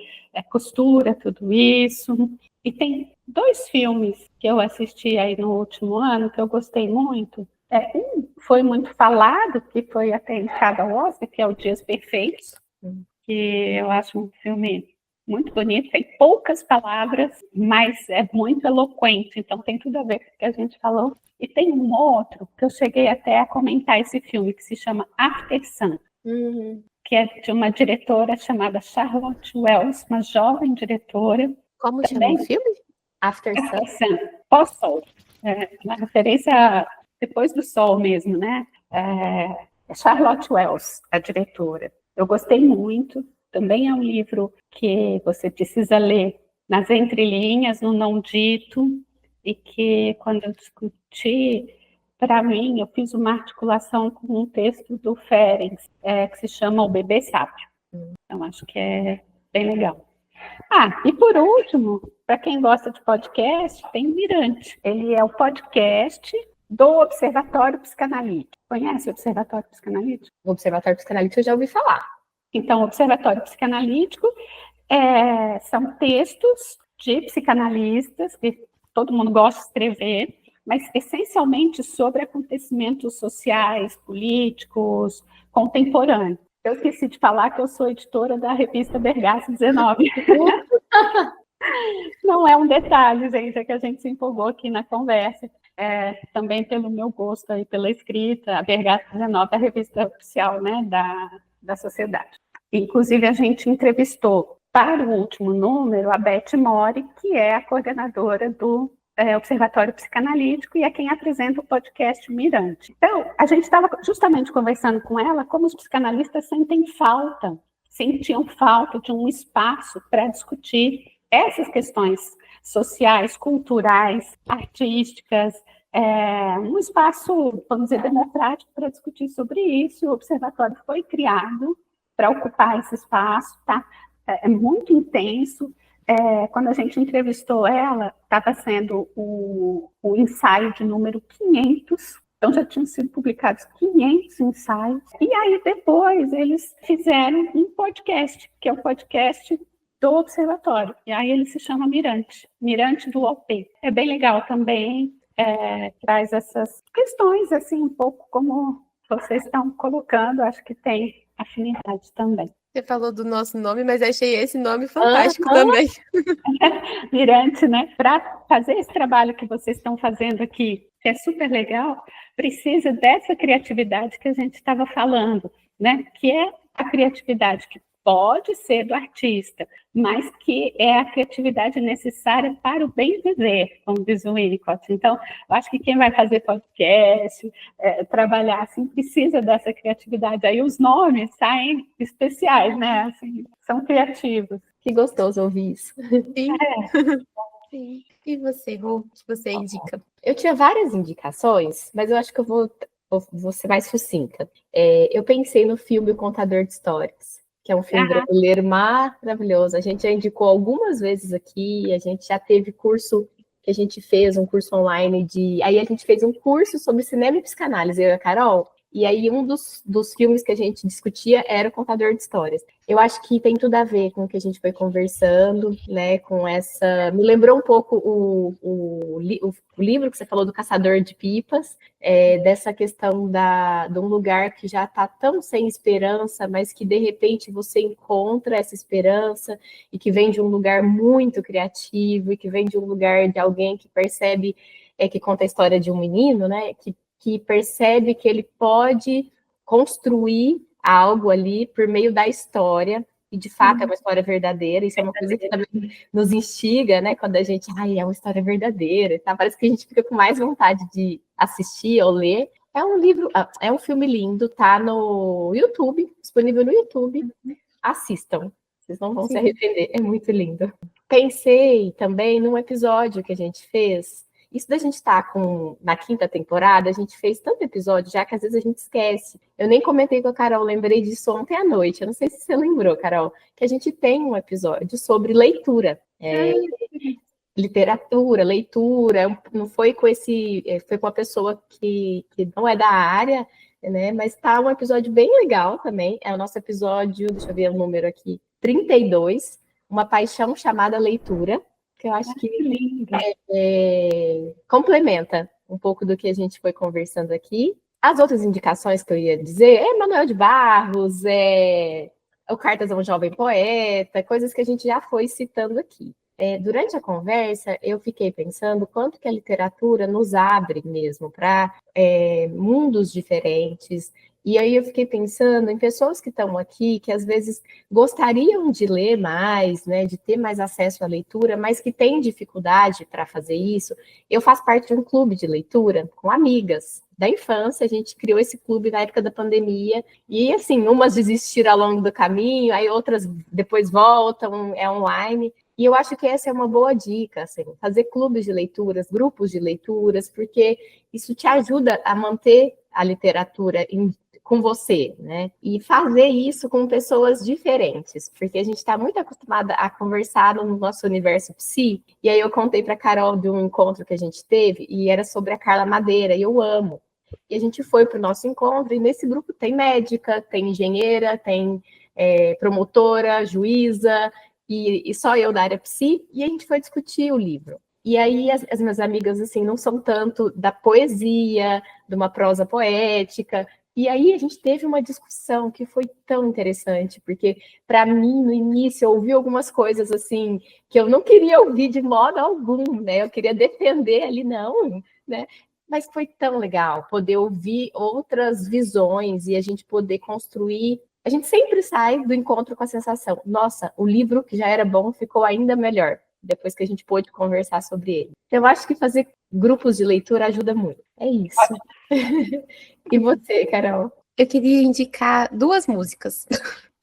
costura, tudo isso. E tem 2 filmes que eu assisti aí no último ano, que eu gostei muito. Um foi muito falado, que foi até indicado ao Oscar, que é o Dias Perfeitos, que eu acho um filme muito bonito, tem poucas palavras, mas é muito eloquente, então tem tudo a ver com o que a gente falou. E tem um outro, que eu cheguei até a comentar esse filme, que se chama After Sun, que é de uma diretora chamada Charlotte Wells, uma jovem diretora. Como chama o filme? After Sun. Pós-sol. Uma referência depois do sol mesmo, né? Charlotte Wells, a diretora. Eu gostei muito. Também é um livro que você precisa ler nas entrelinhas, no não dito, e que, quando eu discuti, para mim, eu fiz uma articulação com um texto do Ferenc, que se chama O Bebê Sábio. Então, acho que é bem legal. E por último, para quem gosta de podcast, tem o Mirante. Ele é o podcast do Observatório Psicanalítico. Conhece o Observatório Psicanalítico? O Observatório Psicanalítico eu já ouvi falar. Então, o Observatório Psicanalítico são textos de psicanalistas, que todo mundo gosta de escrever, mas essencialmente sobre acontecimentos sociais, políticos, contemporâneos. Eu esqueci de falar que eu sou editora da revista Bergasse 19. Não é um detalhe, gente, é que a gente se empolgou aqui na conversa. Também pelo meu gosto aí pela escrita, a Bergasse 19 é a revista oficial, né, da sociedade. Inclusive, a gente entrevistou para o último número a Beth Mori, que é a coordenadora do Observatório Psicanalítico e é quem apresenta o podcast Mirante. Então, a gente estava justamente conversando com ela como os psicanalistas sentiam falta de um espaço para discutir essas questões sociais, culturais, artísticas, um espaço, vamos dizer, democrático para discutir sobre isso. O observatório foi criado para ocupar esse espaço, tá? É muito intenso. Quando a gente entrevistou ela, estava sendo o ensaio de número 500, Então, já tinham sido publicados 500 ensaios. E aí, depois, eles fizeram um podcast, que é o podcast do Observatório. E aí ele se chama Mirante do OP. É bem legal também, traz essas questões, assim, um pouco como vocês estão colocando, acho que tem afinidade também. Você falou do nosso nome, mas achei esse nome fantástico também. Mirante, né? Para fazer esse trabalho que vocês estão fazendo aqui, que é super legal, precisa dessa criatividade que a gente estava falando, né? Que é a criatividade que pode ser do artista, mas que é a criatividade necessária para o bem viver, como diz o Winnicott. Então, eu acho que quem vai fazer podcast, trabalhar assim, precisa dessa criatividade. Aí os nomes saem especiais, né? Assim, são criativos. Que gostoso ouvir isso. Sim. Sim. E você, Rô, o que você indica? Eu tinha várias indicações, mas eu acho que eu vou ser mais sucinta. Eu pensei no filme O Contador de Histórias, que é um filme brasileiro maravilhoso. A gente já indicou algumas vezes aqui, a gente já teve curso que a gente fez, um curso online aí a gente fez um curso sobre cinema e psicanálise, eu e a Carol, e aí um dos filmes que a gente discutia era O Contador de Histórias. Eu acho que tem tudo a ver com o que a gente foi conversando, né, com essa... Me lembrou um pouco o livro que você falou do Caçador de Pipas, dessa questão de um lugar que já está tão sem esperança, mas que de repente você encontra essa esperança e que vem de um lugar muito criativo e que vem de um lugar de alguém que percebe, que conta a história de um menino, né, que percebe que ele pode construir algo ali por meio da história, e de fato é uma história verdadeira. Isso é uma coisa que também nos instiga, né, quando a gente, é uma história verdadeira, tá? Parece que a gente fica com mais vontade de assistir ou ler. É um livro, é um filme lindo, tá no YouTube, disponível no YouTube, assistam, vocês não vão se arrepender, é muito lindo. Pensei também num episódio que a gente fez. Isso da gente estar na 5ª temporada, a gente fez tanto episódio já que às vezes a gente esquece. Eu nem comentei com a Carol, lembrei disso ontem à noite. Eu não sei se você lembrou, Carol, que a gente tem um episódio sobre leitura. Literatura, leitura, não foi com foi com uma pessoa que não é da área, né? Mas tá um episódio bem legal também. É o nosso episódio, deixa eu ver o número aqui, 32, Uma Paixão Chamada Leitura, que eu acho que complementa um pouco do que a gente foi conversando aqui. As outras indicações que eu ia dizer é Manuel de Barros, o Cartas a um Jovem Poeta, coisas que a gente já foi citando aqui. Durante a conversa, eu fiquei pensando quanto que a literatura nos abre mesmo para mundos diferentes. E aí eu fiquei pensando em pessoas que estão aqui, que às vezes gostariam de ler mais, né, de ter mais acesso à leitura, mas que têm dificuldade para fazer isso. Eu faço parte de um clube de leitura com amigas da infância, a gente criou esse clube na época da pandemia, e assim, umas desistiram ao longo do caminho, aí outras depois voltam, é online. E eu acho que essa é uma boa dica, assim, fazer clubes de leituras, grupos de leituras, porque isso te ajuda a manter a literatura com você, né? E fazer isso com pessoas diferentes, porque a gente está muito acostumada a conversar no nosso universo psi, e aí eu contei para a Carol de um encontro que a gente teve, e era sobre a Carla Madeira, e eu amo. E a gente foi para o nosso encontro, e nesse grupo tem médica, tem engenheira, tem promotora, juíza, e só eu da área psi, e a gente foi discutir o livro. E aí as minhas amigas, assim, não são tanto da poesia, de uma prosa poética, e aí a gente teve uma discussão que foi tão interessante, porque para mim, no início, eu ouvi algumas coisas, assim, que eu não queria ouvir de modo algum, né, eu queria defender ali, não, né, mas foi tão legal poder ouvir outras visões e a gente poder construir. A gente sempre sai do encontro com a sensação, nossa, o livro que já era bom ficou ainda melhor, depois que a gente pôde conversar sobre ele. Eu acho que fazer grupos de leitura ajuda muito. É isso. E você, Carol? Eu queria indicar 2 músicas.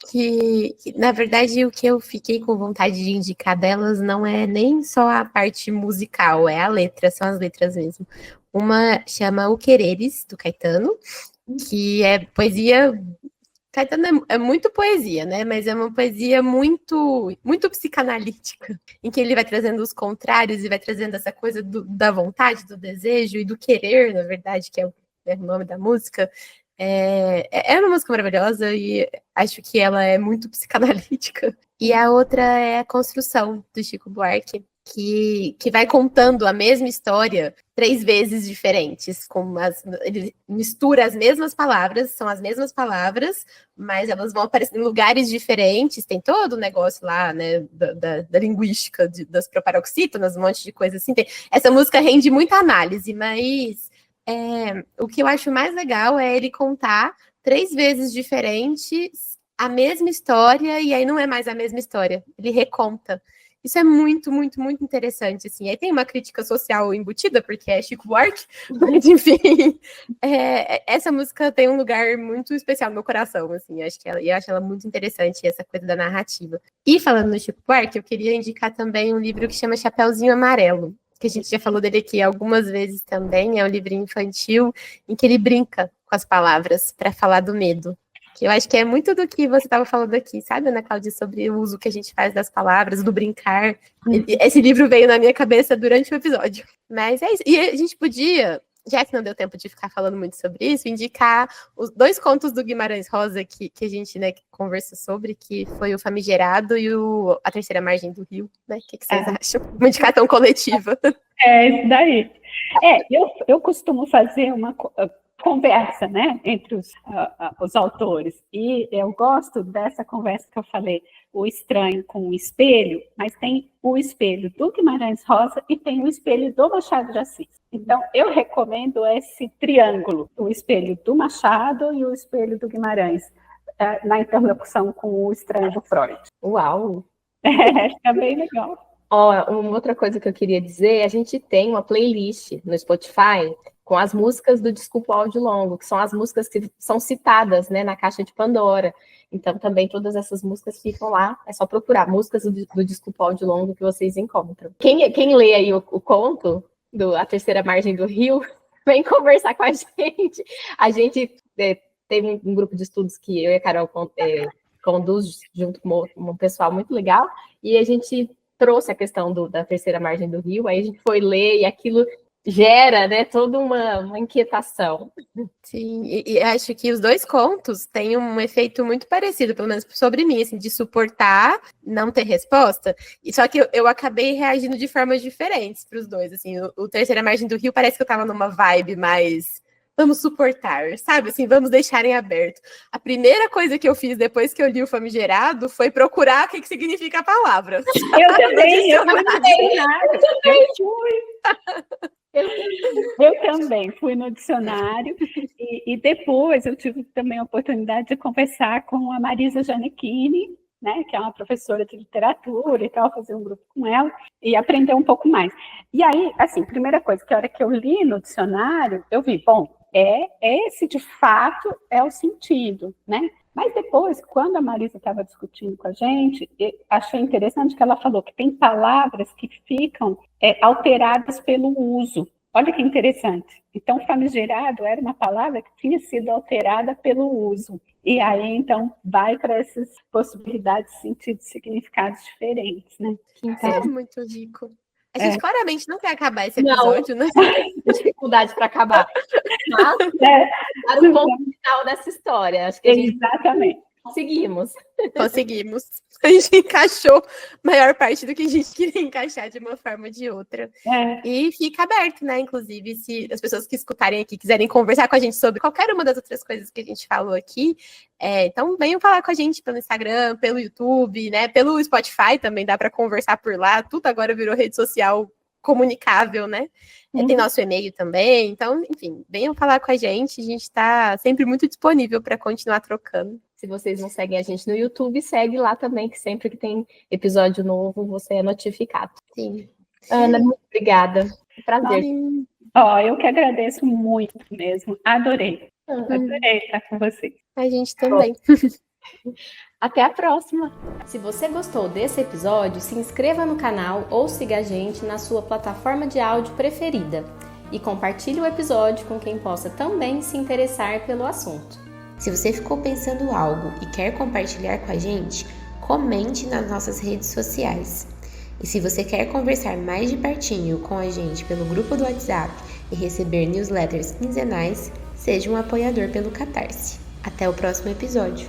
Que, na verdade, o que eu fiquei com vontade de indicar delas não é nem só a parte musical, é a letra, são as letras mesmo. Uma chama O Quereres, do Caetano, que é poesia. Caetano é muito poesia, né? Mas é uma poesia muito, muito psicanalítica, em que ele vai trazendo os contrários e vai trazendo essa coisa da vontade, do desejo e do querer, na verdade, que é né, o nome da música. É uma música maravilhosa e acho que ela é muito psicanalítica. E a outra é a Construção, do Chico Buarque, que vai contando a mesma história 3 vezes diferentes. Ele mistura as mesmas palavras, são as mesmas palavras, mas elas vão aparecer em lugares diferentes. Tem todo o negócio lá, né, da linguística, das proparoxítonas, um monte de coisa assim. Essa música rende muita análise, mas o que eu acho mais legal é ele contar 3 vezes diferentes a mesma história, e aí não é mais a mesma história, ele reconta. Isso é muito, muito, muito interessante, assim. Aí tem uma crítica social embutida, porque é Chico Buarque, mas, enfim, essa música tem um lugar muito especial no meu coração, assim. Eu acho ela muito interessante, essa coisa da narrativa. E falando no Chico Buarque, eu queria indicar também um livro que chama Chapeuzinho Amarelo, que a gente já falou dele aqui algumas vezes também. É um livrinho infantil em que ele brinca com as palavras para falar do medo. Que eu acho que é muito do que você estava falando aqui, sabe, Ana Cláudia, sobre o uso que a gente faz das palavras, do brincar. Esse livro veio na minha cabeça durante o episódio. Mas é isso. E a gente podia, já que não deu tempo de ficar falando muito sobre isso, indicar os 2 contos do Guimarães Rosa que a gente, né, conversa sobre, que foi o Famigerado e A Terceira Margem do Rio, né? O que vocês acham? Uma indicação coletiva. Isso daí. Eu costumo fazer uma conversa, né, entre os autores, e eu gosto dessa conversa que eu falei, o estranho com o espelho, mas tem o espelho do Guimarães Rosa e tem o espelho do Machado de Assis. Então, eu recomendo esse triângulo, o espelho do Machado e o espelho do Guimarães, na interlocução com o estranho do Freud. Uau! É bem legal. Uma outra coisa que eu queria dizer, a gente tem uma playlist no Spotify com as músicas do Desculpa o Áudio Longo, que são as músicas que são citadas, né, na Caixa de Pandora. Então, também todas essas músicas ficam lá, é só procurar músicas do Desculpa o Áudio Longo que vocês encontram. Quem lê aí o conto A Terceira Margem do Rio, vem conversar com a gente. A gente tem um grupo de estudos que eu e a Carol conduz junto com um pessoal muito legal, e a gente trouxe a questão da Terceira Margem do Rio, aí a gente foi ler e aquilo gera, né, toda uma inquietação. Sim, e acho que os 2 contos têm um efeito muito parecido, pelo menos sobre mim, assim, de suportar, não ter resposta, e só que eu acabei reagindo de formas diferentes para os 2, assim, o Terceira Margem do Rio parece que eu estava numa vibe mais vamos suportar, sabe, assim, vamos deixar em aberto. A primeira coisa que eu fiz depois que eu li o Famigerado foi procurar o que significa a palavra. Eu também fui no dicionário e depois eu tive também a oportunidade de conversar com a Marisa Gianecchini, né, que é uma professora de literatura e tal, fazer um grupo com ela e aprender um pouco mais. E aí, assim, primeira coisa, que a hora que eu li no dicionário, eu vi, bom, esse de fato é o sentido, né? Mas depois, quando a Marisa estava discutindo com a gente, achei interessante que ela falou que tem palavras que ficam alteradas pelo uso. Olha que interessante. Então, famigerado era uma palavra que tinha sido alterada pelo uso. E aí, então, vai para essas possibilidades de sentidos e significados diferentes, né? É muito rico. A gente claramente não quer acabar esse episódio, né? Dificuldade para acabar. Mas, para o ponto final dessa história. Acho que Exatamente. Conseguimos. A gente encaixou a maior parte do que a gente queria encaixar de uma forma ou de outra. E fica aberto, né? Inclusive, se as pessoas que escutarem aqui quiserem conversar com a gente sobre qualquer uma das outras coisas que a gente falou aqui, então venham falar com a gente pelo Instagram, pelo YouTube, né? Pelo Spotify também dá para conversar por lá. Tudo agora virou rede social comunicável, né? Tem nosso e-mail também. Então, enfim, venham falar com a gente está sempre muito disponível para continuar trocando. Se vocês não seguem a gente no YouTube, segue lá também, que sempre que tem episódio novo, você é notificado. Sim. Ana, muito obrigada. Prazer. Eu que agradeço muito mesmo. Adorei. Adorei estar com vocês. A gente também. Até a próxima. Se você gostou desse episódio, se inscreva no canal ou siga a gente na sua plataforma de áudio preferida. E compartilhe o episódio com quem possa também se interessar pelo assunto. Se você ficou pensando algo e quer compartilhar com a gente, comente nas nossas redes sociais. E se você quer conversar mais de pertinho com a gente pelo grupo do WhatsApp e receber newsletters quinzenais, seja um apoiador pelo Catarse. Até o próximo episódio.